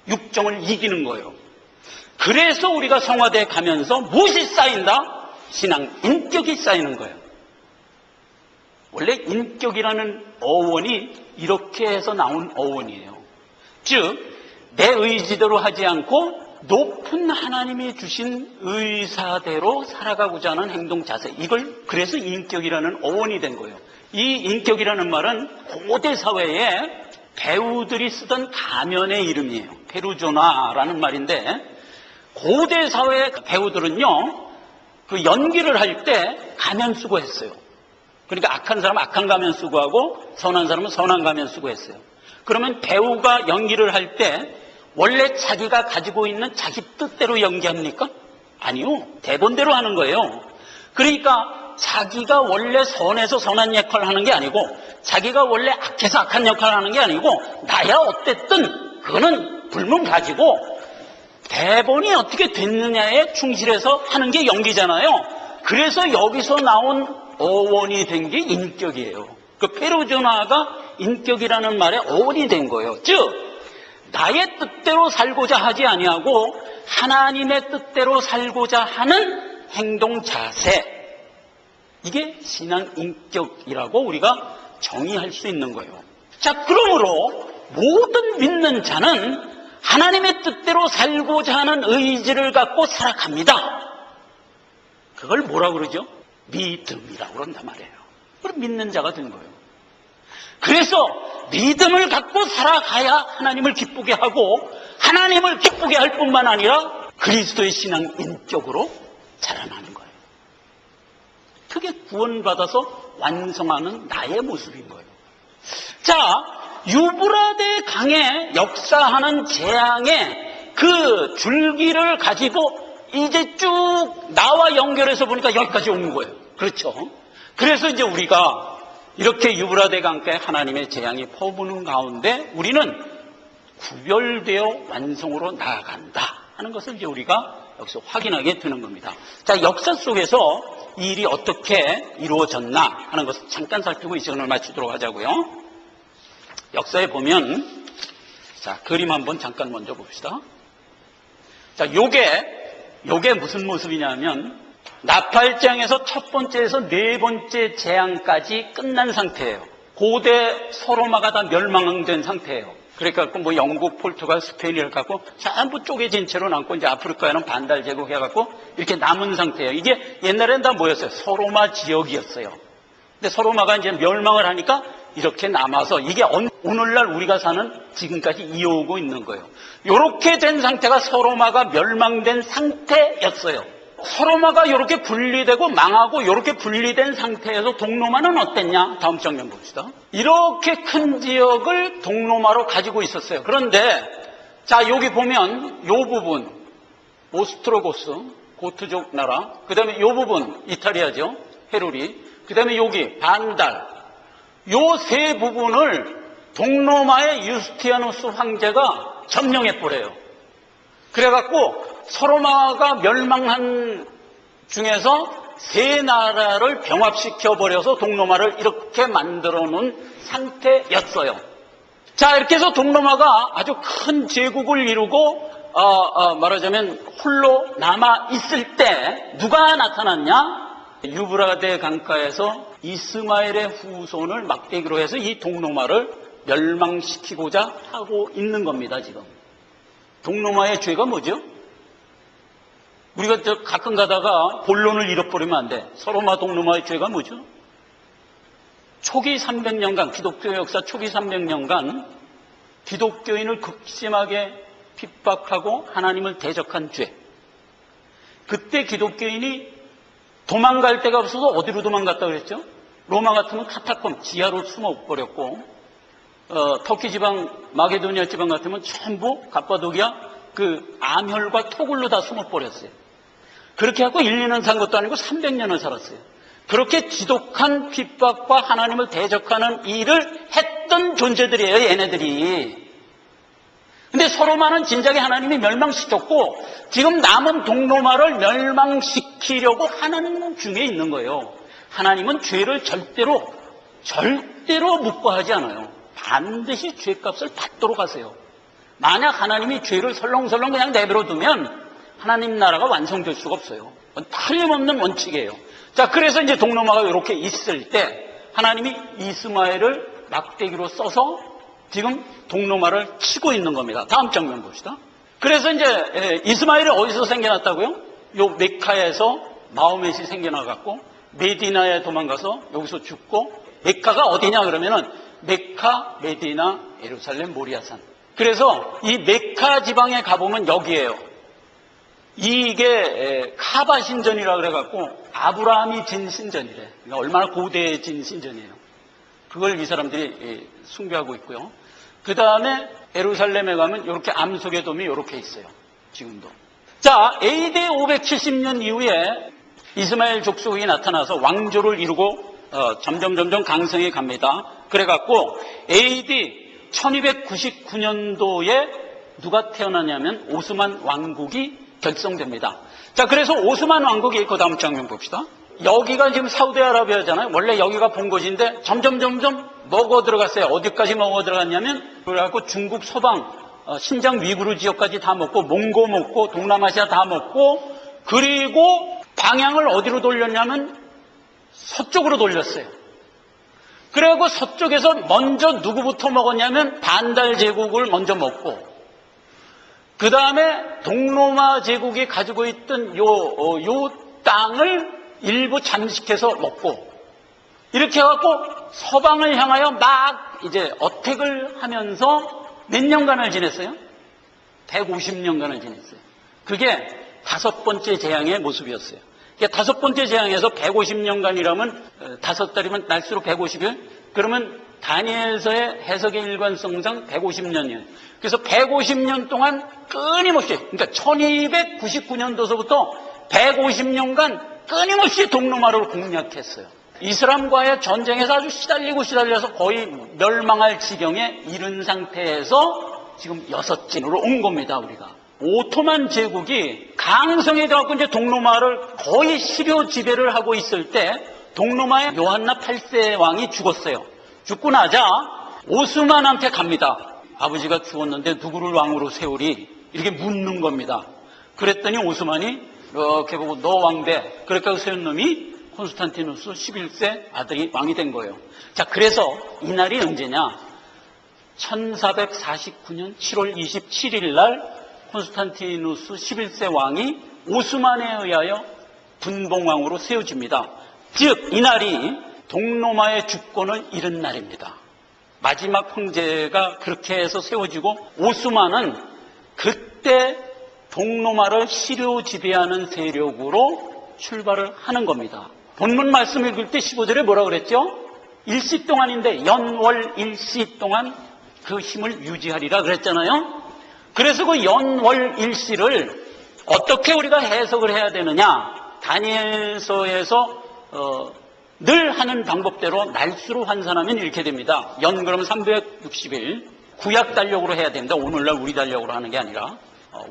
육정을 이기는 거예요. 그래서 우리가 성화대에 가면서 무엇이 쌓인다? 신앙 인격이 쌓이는 거예요. 원래 인격이라는 어원이 이렇게 해서 나온 어원이에요. 즉, 내 의지대로 하지 않고 높은 하나님이 주신 의사대로 살아가고자 하는 행동 자세, 이걸 그래서 인격이라는 어원이 된 거예요. 이 인격이라는 말은 고대 사회에 배우들이 쓰던 가면의 이름이에요. 페루조나라는 말인데, 고대 사회의 배우들은요, 그 연기를 할 때 가면 쓰고 했어요. 그러니까 악한 사람은 악한 가면 쓰고 하고 선한 사람은 선한 가면 쓰고 했어요. 그러면 배우가 연기를 할 때 원래 자기가 가지고 있는 자기 뜻대로 연기합니까? 아니요. 대본대로 하는 거예요. 그러니까 자기가 원래 선해서 선한 역할을 하는 게 아니고 자기가 원래 악해서 악한 역할을 하는 게 아니고 나야 어쨌든 그거는 불문 가지고 대본이 어떻게 됐느냐에 충실해서 하는 게 연기잖아요. 그래서 여기서 나온 어원이 된 게 인격이에요. 그 페루조나가 인격이라는 말의 어원이 된 거예요. 즉 나의 뜻대로 살고자 하지 아니하고 하나님의 뜻대로 살고자 하는 행동 자세, 이게 신앙 인격이라고 우리가 정의할 수 있는 거예요. 자, 그러므로 모든 믿는 자는 하나님의 뜻대로 살고자 하는 의지를 갖고 살아갑니다. 그걸 뭐라고 그러죠? 믿음이라고 그런단 말이에요. 그럼 믿는 자가 된 거예요. 그래서 믿음을 갖고 살아가야 하나님을 기쁘게 하고 하나님을 기쁘게 할 뿐만 아니라 그리스도의 신앙 인격으로 자라나는 거예요. 어떻게 구원받아서 완성하는 나의 모습인 거예요. 자, 유브라데 강에 역사하는 재앙의 그 줄기를 가지고 이제 쭉 나와 연결해서 보니까 여기까지 오는 거예요. 그렇죠? 그래서 이제 우리가 이렇게 유브라데 강가에 하나님의 재앙이 퍼부는 가운데 우리는 구별되어 완성으로 나아간다 하는 것을 이제 우리가 여기서 확인하게 되는 겁니다. 자, 역사 속에서 이 일이 어떻게 이루어졌나 하는 것을 잠깐 살피고 이 시간을 마치도록 하자고요. 역사에 보면, 자, 그림 한번 잠깐 먼저 봅시다. 자, 요게 무슨 모습이냐면, 나팔장에서 첫 번째에서 네 번째 재앙까지 끝난 상태예요. 고대 소로마가 다 멸망된 상태예요. 그러니까 뭐 영국, 포르투갈, 스페인을 갖고 전부 쪼개진 채로 남고 이제 아프리카에는 반달 제국 해갖고 이렇게 남은 상태예요. 이게 옛날엔 다 뭐였어요? 소로마 지역이었어요. 근데 소로마가 이제 멸망을 하니까 이렇게 남아서 이게 오늘날 우리가 사는 지금까지 이어오고 있는 거예요. 이렇게 된 상태가 소로마가 멸망된 상태였어요. 소로마가 이렇게 분리되고 망하고 이렇게 분리된 상태에서 동로마는 어땠냐? 다음 장면 봅시다. 이렇게 큰 지역을 동로마로 가지고 있었어요. 그런데 자, 여기 보면 이 부분 오스트로고스 고트족 나라, 그 다음에 이 부분 이탈리아죠. 헤루리, 그 다음에 여기 반달, 요 세 부분을 동로마의 유스티아누스 황제가 점령해버려요. 그래갖고 소로마가 멸망한 중에서 세 나라를 병합시켜버려서 동로마를 이렇게 만들어 놓은 상태였어요. 자, 이렇게 해서 동로마가 아주 큰 제국을 이루고 말하자면 홀로 남아있을 때 누가 나타났냐? 유브라데 강가에서 이스마엘의 후손을 막대기로 해서 이 동로마를 멸망시키고자 하고 있는 겁니다. 지금 동로마의 죄가 뭐죠? 우리가 가끔 가다가 본론을 잃어버리면 안 돼. 소로마 동로마의 죄가 뭐죠? 초기 300년간, 기독교 역사 초기 300년간 기독교인을 극심하게 핍박하고 하나님을 대적한 죄. 그때 기독교인이 도망갈 데가 없어서 어디로 도망갔다 그랬죠? 로마 같으면 카타콤, 지하로 숨어버렸고, 터키 지방, 마게도니아 지방 같으면 전부 갑바도기아 그 암혈과 토굴로 다 숨어버렸어요. 그렇게 하고 1, 2년 산 것도 아니고 300년을 살았어요. 그렇게 지독한 핍박과 하나님을 대적하는 일을 했던 존재들이에요, 얘네들이. 근데 소로마는 진작에 하나님이 멸망시켰고 지금 남은 동로마를 멸망시키려고 하는 중에 있는 거예요. 하나님은 죄를 절대로 묵과하지 않아요. 반드시 죄값을 받도록 하세요. 만약 하나님이 죄를 설렁설렁 그냥 내버려 두면 하나님 나라가 완성될 수가 없어요. 틀림없는 원칙이에요. 자, 그래서 이제 동로마가 이렇게 있을 때 하나님이 이스마엘을 막대기로 써서 지금 동로마를 치고 있는 겁니다. 다음 장면 봅시다. 그래서 이제 이스마엘이 어디서 생겨났다고요? 요 메카에서 마호멧이 생겨나갖고 메디나에 도망가서 여기서 죽고, 메카가 어디냐 그러면은 메카, 메디나, 예루살렘, 모리아산. 그래서 이 메카 지방에 가보면 여기에요. 이게 카바 신전이라 그래갖고 아브라함이 진 신전이래. 그러니까 얼마나 고대해진 신전이에요. 그걸 이 사람들이 숭배하고 있고요. 그 다음에 예루살렘에 가면 이렇게 암석의 돔이 이렇게 있어요. 지금도. 자, AD 570년 이후에 이스마엘 족속이 나타나서 왕조를 이루고 점점 강성해 갑니다. 그래갖고 AD 1299년도에 누가 태어나냐면 오스만 왕국이 결성됩니다. 자, 그래서 오스만 왕국이 그 다음 장면 봅시다. 여기가 지금 사우디아라비아잖아요. 원래 여기가 본거지인데 점점 먹어 들어갔어요. 어디까지 먹어 들어갔냐면 그래갖고 중국 서방 신장 위구르 지역까지 다 먹고, 몽고 먹고, 동남아시아 다 먹고, 그리고 방향을 어디로 돌렸냐면 서쪽으로 돌렸어요. 그리고 서쪽에서 먼저 누구부터 먹었냐면 반달 제국을 먼저 먹고, 그 다음에 동로마 제국이 가지고 있던 요 땅을 일부 잠식해서 먹고, 이렇게 해갖고 서방을 향하여 막 이제 어택을 하면서 몇 년간을 지냈어요? 150년간을 지냈어요. 그게 5번째 재앙의 모습이었어요. 그러니까 다섯 번째 재앙에서 150년간이라면 5달이면 날수로 150일, 그러면 다니엘서의 해석의 일관성상 150년이에요. 그래서 150년 동안 끊임없이, 그러니까 1299년도서부터 150년간 끊임없이 동로마루를 공략했어요. 이슬람과의 전쟁에서 아주 시달려서 거의 멸망할 지경에 이른 상태에서 지금 6진으로 온 겁니다, 우리가. 오토만 제국이 강성에 들어가고 이제 동로마를 거의 시료 지배를 하고 있을 때 동로마의 요한나 8세 왕이 죽었어요. 죽고 나자 오스만한테 갑니다. 아버지가 죽었는데 누구를 왕으로 세우리? 이렇게 묻는 겁니다. 그랬더니 오스만이 이렇게 보고 너 왕대. 그러니까 세운 놈이 콘스탄티누스 11세 아들이 왕이 된 거예요. 자, 그래서 이날이 언제냐? 1449년 7월 27일 날 콘스탄티누스 11세 왕이 오스만에 의하여 분봉왕으로 세워집니다. 즉 이날이 동로마의 주권을 잃은 날입니다. 마지막 황제가 그렇게 해서 세워지고 오스만은 그때 동로마를 시료 지배하는 세력으로 출발을 하는 겁니다. 본문 말씀 읽을 때 15절에 뭐라 그랬죠? 일시 동안인데 연월 일시 동안 그 힘을 유지하리라 그랬잖아요. 그래서 그 연월 일시를 어떻게 우리가 해석을 해야 되느냐? 다니엘서에서 늘 하는 방법대로 날수로 환산하면 이렇게 됩니다. 연 그러면 360일, 구약 달력으로 해야 됩니다. 오늘날 우리 달력으로 하는 게 아니라.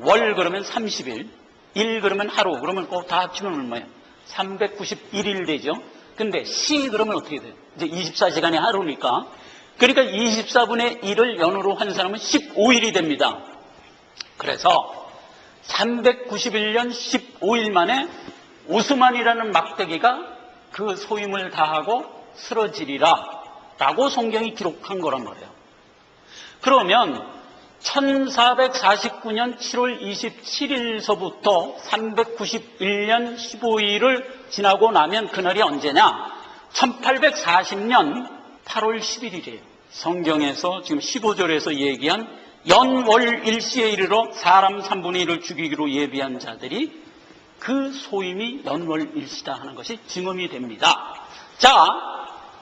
월 그러면 30일, 일 그러면 하루, 그러면 다 합치면 얼마예요? 391일 되죠. 근데 시 그러면 어떻게 돼요? 이제 24시간이 하루니까. 그러니까 24분의 1을 연으로 환산하면 15일이 됩니다. 그래서 391년 15일 만에 오스만이라는 막대기가 그 소임을 다하고 쓰러지리라 라고 성경이 기록한 거란 말이에요. 그러면 1449년 7월 27일서부터 391년 15일을 지나고 나면 그날이 언제냐? 1840년 8월 11일이에요. 성경에서 지금 15절에서 얘기한 연월 일시에 이르러 사람 3분의 1을 죽이기로 예비한 자들이 그 소임이 연월 일시다 하는 것이 증언이 됩니다. 자,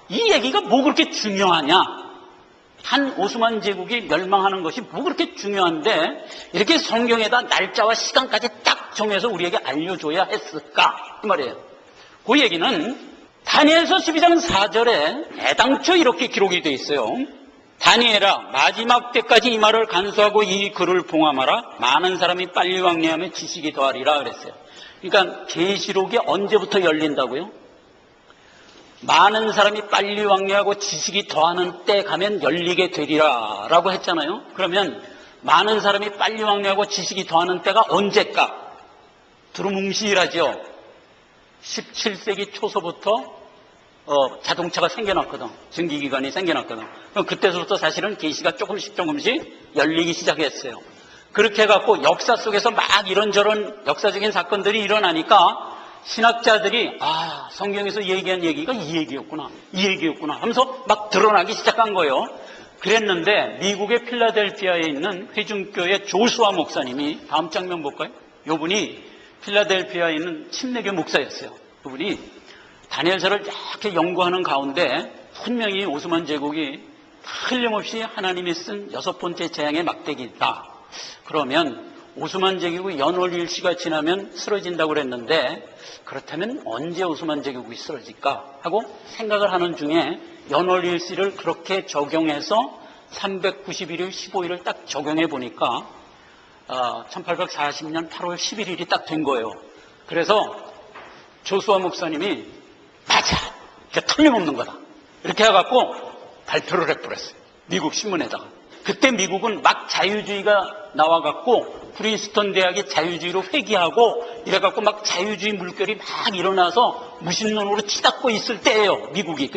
이 얘기가 뭐 그렇게 중요하냐? 한 오스만 제국이 멸망하는 것이 뭐 그렇게 중요한데 이렇게 성경에다 날짜와 시간까지 딱 정해서 우리에게 알려줘야 했을까? 그 말이에요. 그 얘기는 다니엘서 12장 4절에 애당초 이렇게 기록이 되어 있어요. 다니엘아, 마지막 때까지 이 말을 간수하고 이 글을 봉함하라. 많은 사람이 빨리 왕래하면 지식이 더하리라 그랬어요. 그러니까 계시록이 언제부터 열린다고요? 많은 사람이 빨리 왕래하고 지식이 더하는 때 가면 열리게 되리라 라고 했잖아요. 그러면 많은 사람이 빨리 왕래하고 지식이 더하는 때가 언제일까? 두루뭉실하죠. 17세기 초서부터 자동차가 생겨났거든. 전기기관이 생겨났거든. 그럼 그때서부터 사실은 계시가 조금씩 열리기 시작했어요. 그렇게 해갖고 역사 속에서 막 이런저런 역사적인 사건들이 일어나니까 신학자들이 성경에서 얘기한 얘기가 이 얘기였구나 하면서 막 드러나기 시작한 거예요. 그랬는데 미국의 필라델피아에 있는 회중교회 조수아 목사님이, 다음 장면 볼까요? 이분이 필라델피아에 있는 침례교 목사였어요. 그분이 다니엘서를 이렇게 연구하는 가운데 분명히 오스만 제국이 틀림없이 하나님이 쓴 6번째 재앙의 막대기다. 그러면 오스만 제국이 연월 일시가 지나면 쓰러진다고 그랬는데 그렇다면 언제 오스만 제국이 쓰러질까 하고 생각을 하는 중에 연월 일시를 그렇게 적용해서 391일 15일을 딱 적용해 보니까 1840년 8월 11일이 딱 된 거예요. 그래서 조수아 목사님이 맞아, 이게 틀림없는 거다 이렇게 해갖고 발표를 해버렸어요. 미국 신문에다가. 그때 미국은 막 자유주의가 나와갖고 프린스턴 대학이 자유주의로 회귀하고 이래갖고 막 자유주의 물결이 막 일어나서 무신론으로 치닫고 있을 때예요. 미국이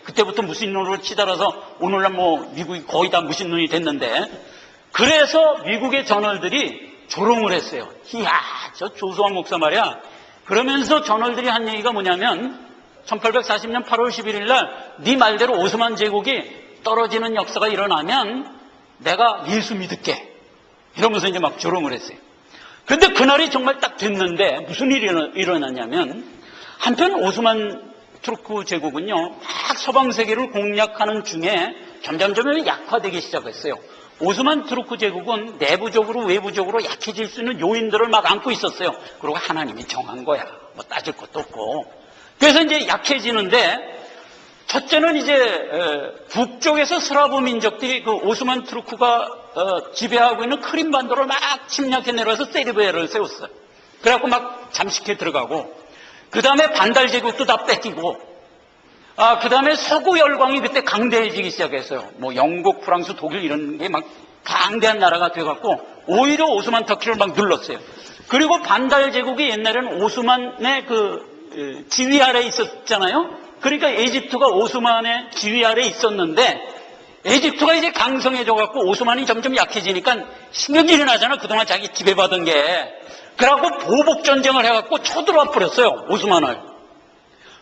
그때부터 무신론으로 치달아서 오늘날 미국이 거의 다 무신론이 됐는데, 그래서 미국의 저널들이 조롱을 했어요. 이야, 저 조수아 목사 말이야. 그러면서 저널들이 한 얘기가 뭐냐면 1840년 8월 11일 날 네 말대로 오스만 제국이 떨어지는 역사가 일어나면 내가 예수 믿을게. 이러면서 이제 막 조롱을 했어요. 근데 그날이 정말 딱 됐는데 무슨 일이 일어났냐면 한편 오스만 투르크 제국은요 막 서방 세계를 공략하는 중에 점점 약화되기 시작했어요. 오스만 투르크 제국은 내부적으로 외부적으로 약해질 수 있는 요인들을 막 안고 있었어요. 그리고 하나님이 정한 거야. 뭐 따질 것도 없고. 그래서 이제 약해지는데 첫째는 이제 북쪽에서 스라브 민족들이 그 오스만 투르크가 지배하고 있는 크림 반도를 막 침략해 내려와서 세르비아를 세웠어요. 그래갖고 막 잠식해 들어가고, 그 다음에 반달 제국도 다 뺏기고, 그 다음에 서구 열강이 그때 강대해지기 시작했어요. 뭐 영국, 프랑스, 독일 이런 게 막 강대한 나라가 돼갖고 오히려 오스만 터키를 막 눌렀어요. 그리고 반달 제국이 옛날에는 오스만의 그 지휘 아래에 있었잖아요. 그러니까 에집트가 오스만의 지휘 아래에 있었는데 에집트가 이제 강성해져갖고 오스만이 점점 약해지니까 신경질이 나잖아. 그동안 자기 지배받은 게. 그래갖고 보복전쟁을 해갖고 쳐들어와 버렸어요. 오스만을.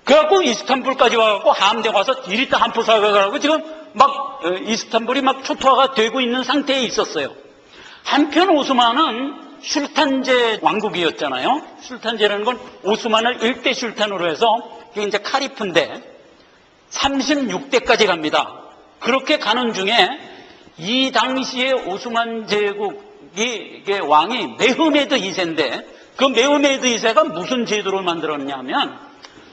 그래갖고 이스탄불까지 와갖고 함대 와서 1리터 한포 사가고 지금 막 이스탄불이 막 초토화가 되고 있는 상태에 있었어요. 한편 오스만은 술탄제 왕국이었잖아요. 술탄제라는 건 오스만을 1대 술탄으로 해서 이게 이제 카리프인데 36대까지 갑니다. 그렇게 가는 중에 이 당시에 오스만 제국이 왕이 메흐메드 2세인데 그 메흐메드 2세가 무슨 제도를 만들었냐면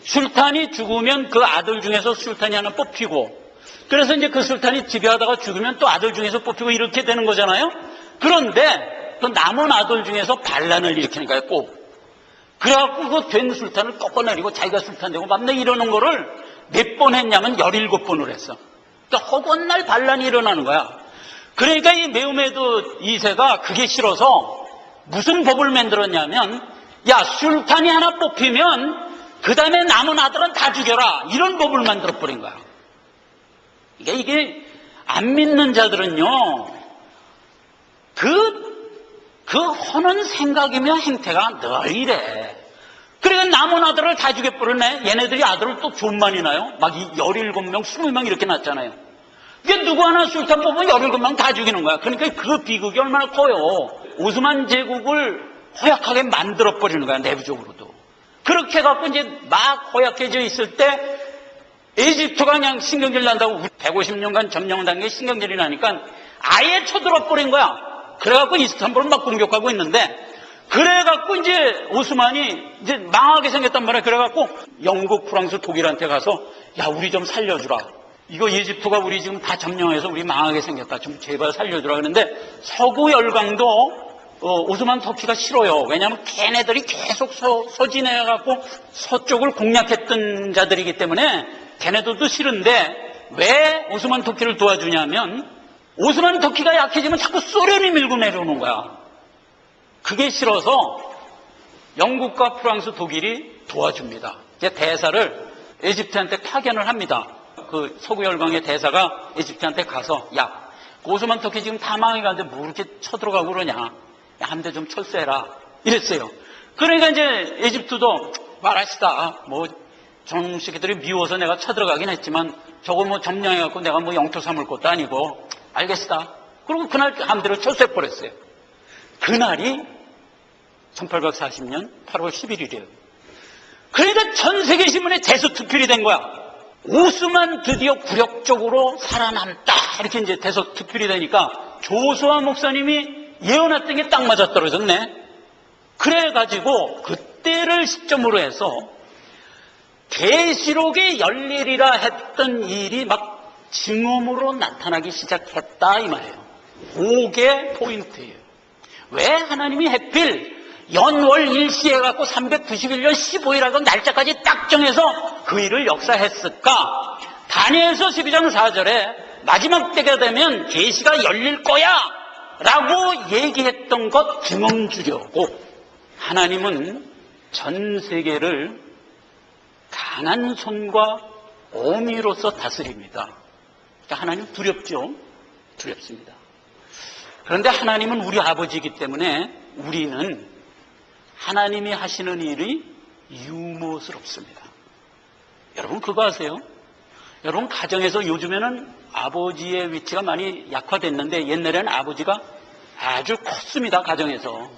술탄이 죽으면 그 아들 중에서 술탄이 하나 뽑히고, 그래서 이제 그 술탄이 지배하다가 죽으면 또 아들 중에서 뽑히고 이렇게 되는 거잖아요. 그런데 또 남은 아들 중에서 반란을 일으키는 거예요, 꼭. 그래갖고 그 된 술탄을 꺾어내리고 자기가 술탄 되고 막 이러는 거를 몇 번 했냐면 17번을 했어. 그러니까 허구한 날 반란이 일어나는 거야. 그러니까 이 메흐메드 2세가 그게 싫어서 무슨 법을 만들었냐면, 야, 술탄이 하나 뽑히면 그 다음에 남은 아들은 다 죽여라. 이런 법을 만들어버린 거야. 이게 안 믿는 자들은요, 그 허는 생각이며 행태가 늘 이래. 그러니까 남은 아들을 다 죽여버렸네. 얘네들이 아들을 또 존만이 나요. 막 17명, 20명 이렇게 낳잖아요. 이게 누구 하나 술탄 뽑으면 17명 다 죽이는 거야. 그러니까 그 비극이 얼마나 커요. 오스만 제국을 허약하게 만들어버리는 거야, 내부적으로도. 그렇게 해갖고 이제 막 허약해져 있을 때 에집트가 그냥 신경질 난다고 150년간 점령한 게 신경질이 나니까 아예 쳐들어버린 거야. 그래갖고 이스탄불을 막 공격하고 있는데, 그래갖고 이제 오스만이 이제 망하게 생겼단 말이야. 그래갖고 영국, 프랑스, 독일한테 가서 야, 우리 좀 살려주라. 이거 이집트가 우리 지금 다 점령해서 우리 망하게 생겼다. 좀 제발 살려주라. 그러는데 서구 열강도 오스만 터키가 싫어요. 왜냐하면 걔네들이 계속 서진해갖고 서쪽을 공략했던 자들이기 때문에 걔네들도 싫은데 왜 오스만 터키를 도와주냐면 오스만 터키가 약해지면 자꾸 소련이 밀고 내려오는 거야. 그게 싫어서 영국과 프랑스, 독일이 도와줍니다. 이제 대사를 에집트한테 파견을 합니다. 그 서구 열강의 대사가 에집트한테 가서 야, 오스만 터키 지금 다 망해가는데 뭐 이렇게 쳐들어가고 그러냐. 야, 함대 좀 철수해라. 이랬어요. 그러니까 이제 에집트도 말하시다. 뭐 저놈 새끼들이 미워서 내가 쳐들어가긴 했지만 저걸 뭐 점령해갖고 내가 뭐 영토 삼을 것도 아니고 알겠다. 그리고 그날 함대로 철수해버렸어요. 그날이 1840년 8월 11일이에요. 그러니까 전 세계 신문에 대서특필이 된 거야. 오스만 드디어 굴욕적으로 살아남다. 이렇게 이제 대서특필이 되니까 조수아 목사님이 예언했던 게 딱 맞아떨어졌네. 그래가지고 그때를 시점으로 해서 계시록에 열리리라 했던 일이 막 증언으로 나타나기 시작했다 이 말이에요. 그게 포인트예요. 왜 하나님이 하필 연월 일시 해갖고 391년 15일하고 날짜까지 딱 정해서 그 일을 역사했을까? 다니엘서 12장 4절에 마지막 때가 되면 계시가 열릴 거야 라고 얘기했던 것 증언 주려고 하나님은 전 세계를 강한 손과 어미로서 다스립니다. 그러니까 하나님 두렵죠? 두렵습니다. 그런데 하나님은 우리 아버지이기 때문에 우리는 하나님이 하시는 일이 유머스럽습니다. 여러분 그거 아세요? 여러분 가정에서 요즘에는 아버지의 위치가 많이 약화됐는데 옛날에는 아버지가 아주 컸습니다. 가정에서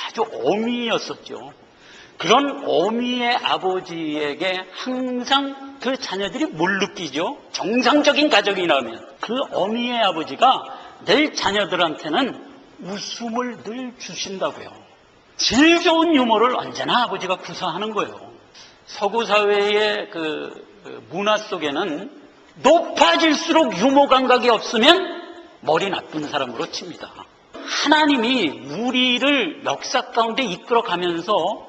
아주 어미였었죠. 그런 어미의 아버지에게 항상 그 자녀들이 뭘 느끼죠? 정상적인 가정이라면 그 어미의 아버지가 늘 자녀들한테는 웃음을 늘 주신다고요. 제일 좋은 유머를 언제나 아버지가 구사하는 거예요. 서구 사회의 그 문화 속에는 높아질수록 유머 감각이 없으면 머리 나쁜 사람으로 칩니다. 하나님이 우리를 역사 가운데 이끌어가면서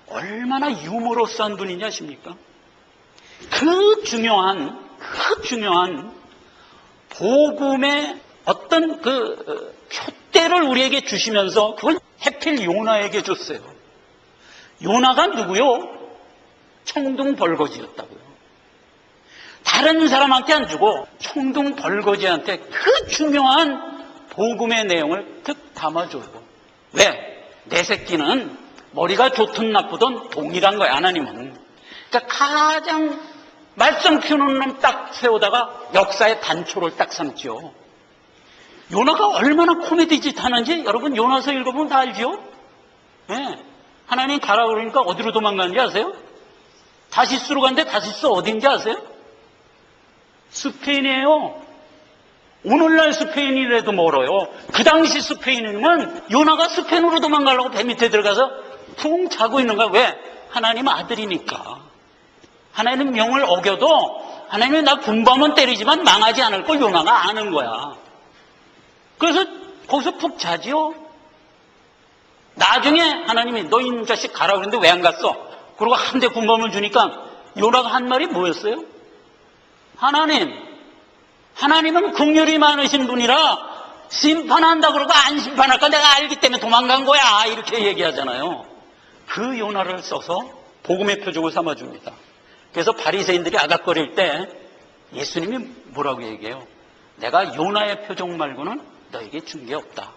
얼마나 유머러스한 분인지 아십니까? 그 중요한 복음의 어떤 그 표대를 우리에게 주시면서 그걸 해필 요나에게 줬어요. 요나가 누구요? 청둥벌거지였다고요. 다른 사람한테 안 주고 청둥벌거지한테 그 중요한 복음의 내용을 득 담아줘요. 왜? 내 새끼는 머리가 좋든 나쁘든 동일한 거야, 하나님은. 그러니까 가장 말썽 피우는 놈 딱 세우다가 역사의 단초를 딱 삼죠. 요나가 얼마나 코미디 짓 하는지 여러분 요나서 읽어보면 다 알죠? 네. 하나님 가라 그러니까 어디로 도망가는지 아세요? 다시스로 갔는데 다시스 어딘지 아세요? 스페인이에요. 오늘날 스페인이라도 멀어요. 그 당시 스페인이면 요나가 스페인으로 도망가려고 배 밑에 들어가서 퉁 자고 있는 거야. 왜? 하나님 아들이니까. 하나님 명을 어겨도 하나님이 나 군밤은 때리지만 망하지 않을 걸 요나가 아는 거야. 그래서 거기서 푹 자지요. 나중에 하나님이 너 이 자식 가라 그랬는데 왜 안 갔어? 그리고 한 대 군밤을 주니까 요나가 한 말이 뭐였어요? 하나님은 긍휼이 많으신 분이라 심판한다 그러고 안 심판할까 내가 알기 때문에 도망간 거야. 이렇게 얘기하잖아요. 그 요나를 써서 복음의 표적을 삼아줍니다. 그래서 바리새인들이 아각거릴 때 예수님이 뭐라고 얘기해요? 내가 요나의 표적 말고는 너에게 준 게 없다.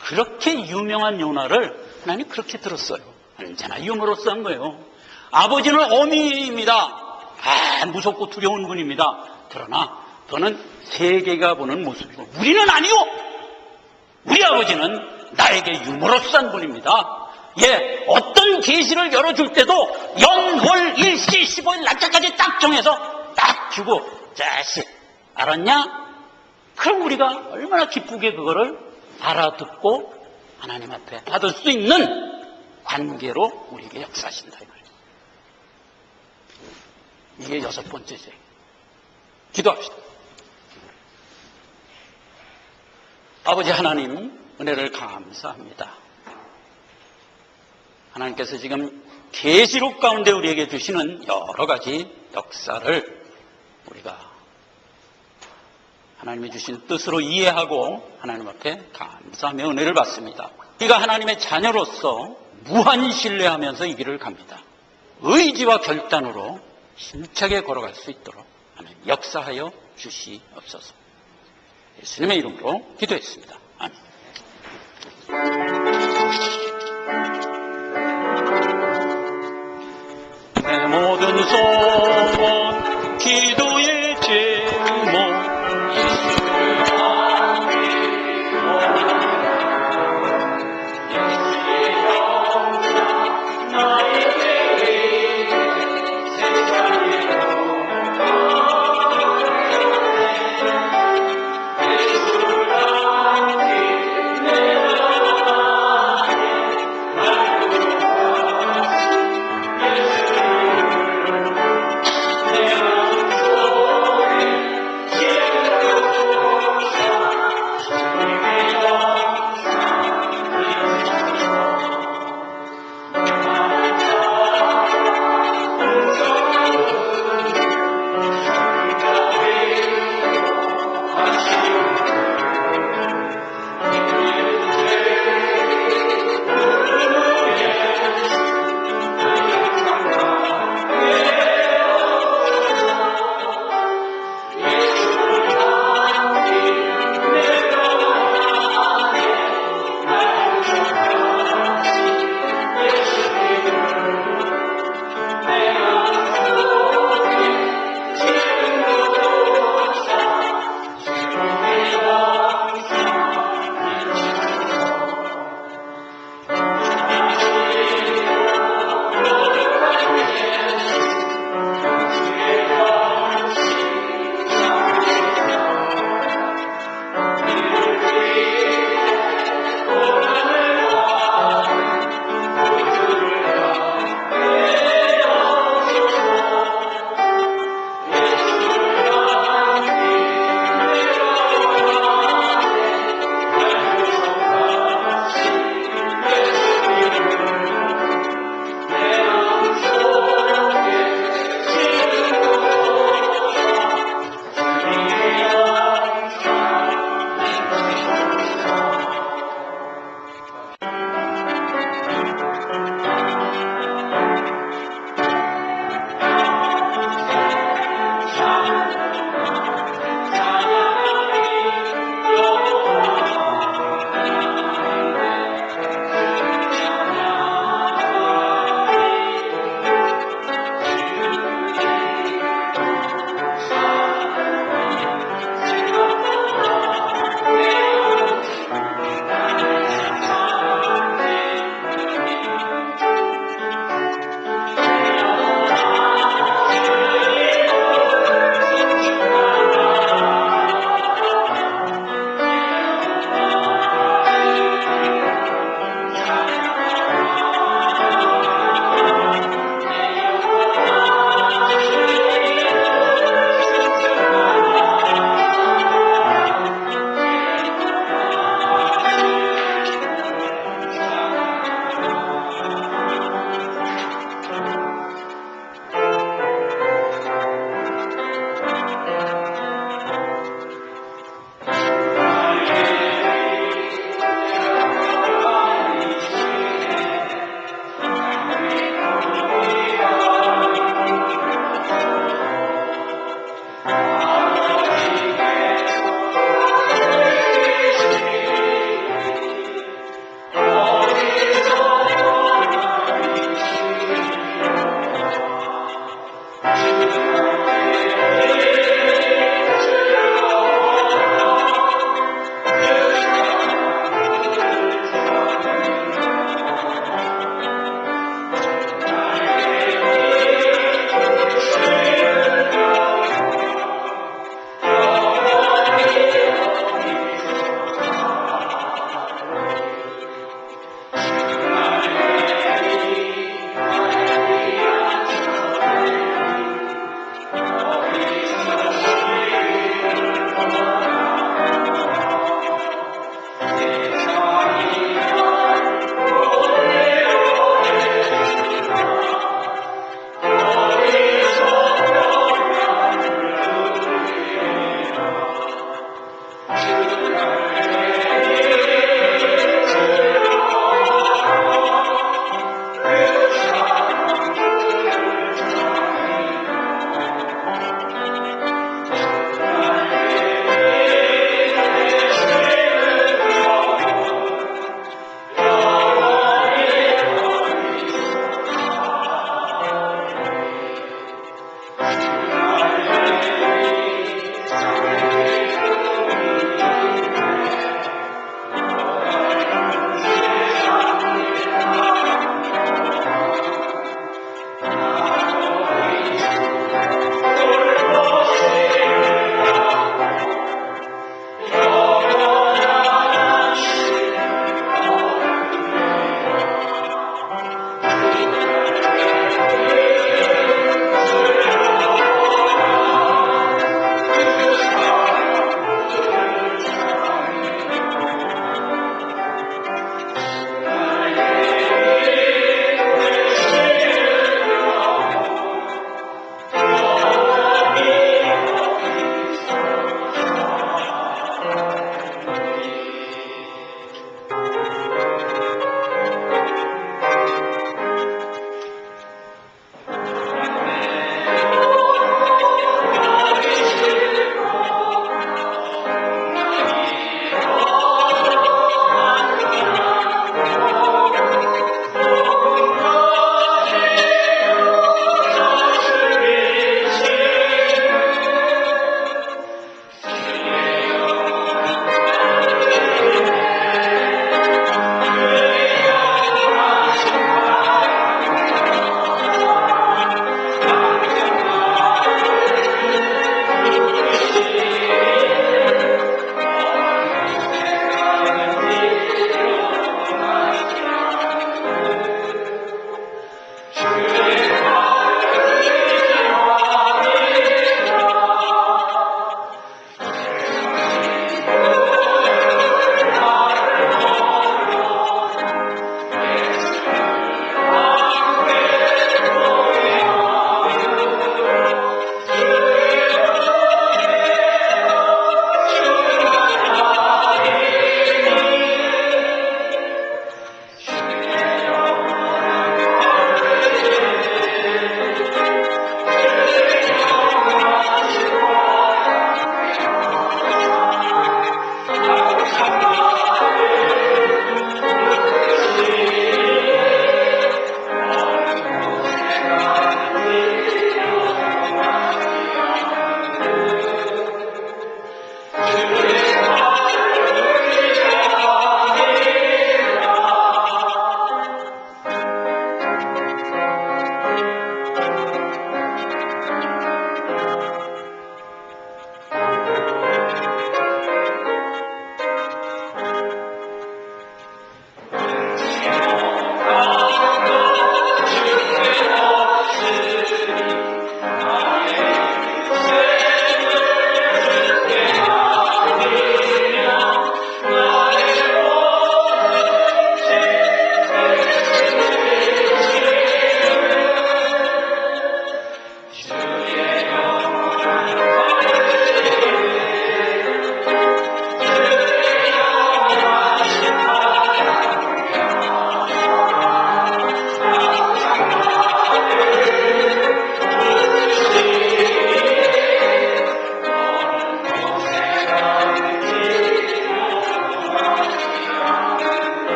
그렇게 유명한 요나를 하나님 그렇게 들었어요. 언제나 유머러스한 거예요. 아버지는 어미입니다. 무섭고 두려운 분입니다. 그러나 그거는 세계가 보는 모습이고 우리는 아니요. 우리 아버지는 나에게 유머러스한 분입니다. 예, 어떤 계시를 열어줄 때도 연월 일시 15일 날짜까지 딱 정해서 딱 주고 자식 알았냐? 그럼 우리가 얼마나 기쁘게 그거를 알아듣고 하나님 앞에 받을 수 있는 관계로 우리에게 역사하신다. 이게 6번째죠. 기도합시다. 아버지 하나님 은혜를 감사합니다. 하나님께서 지금 계시록 가운데 우리에게 주시는 여러 가지 역사를 우리가 하나님이 주신 뜻으로 이해하고 하나님 앞에 감사하며 은혜를 받습니다. 우리가 하나님의 자녀로서 무한 신뢰하면서 이 길을 갑니다. 의지와 결단으로 힘차게 걸어갈 수 있도록 하나님 역사하여 주시옵소서. 예수님의 이름으로 기도했습니다. 아멘. 내 모든 소원 기도의 제목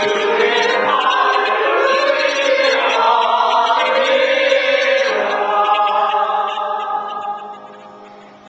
네.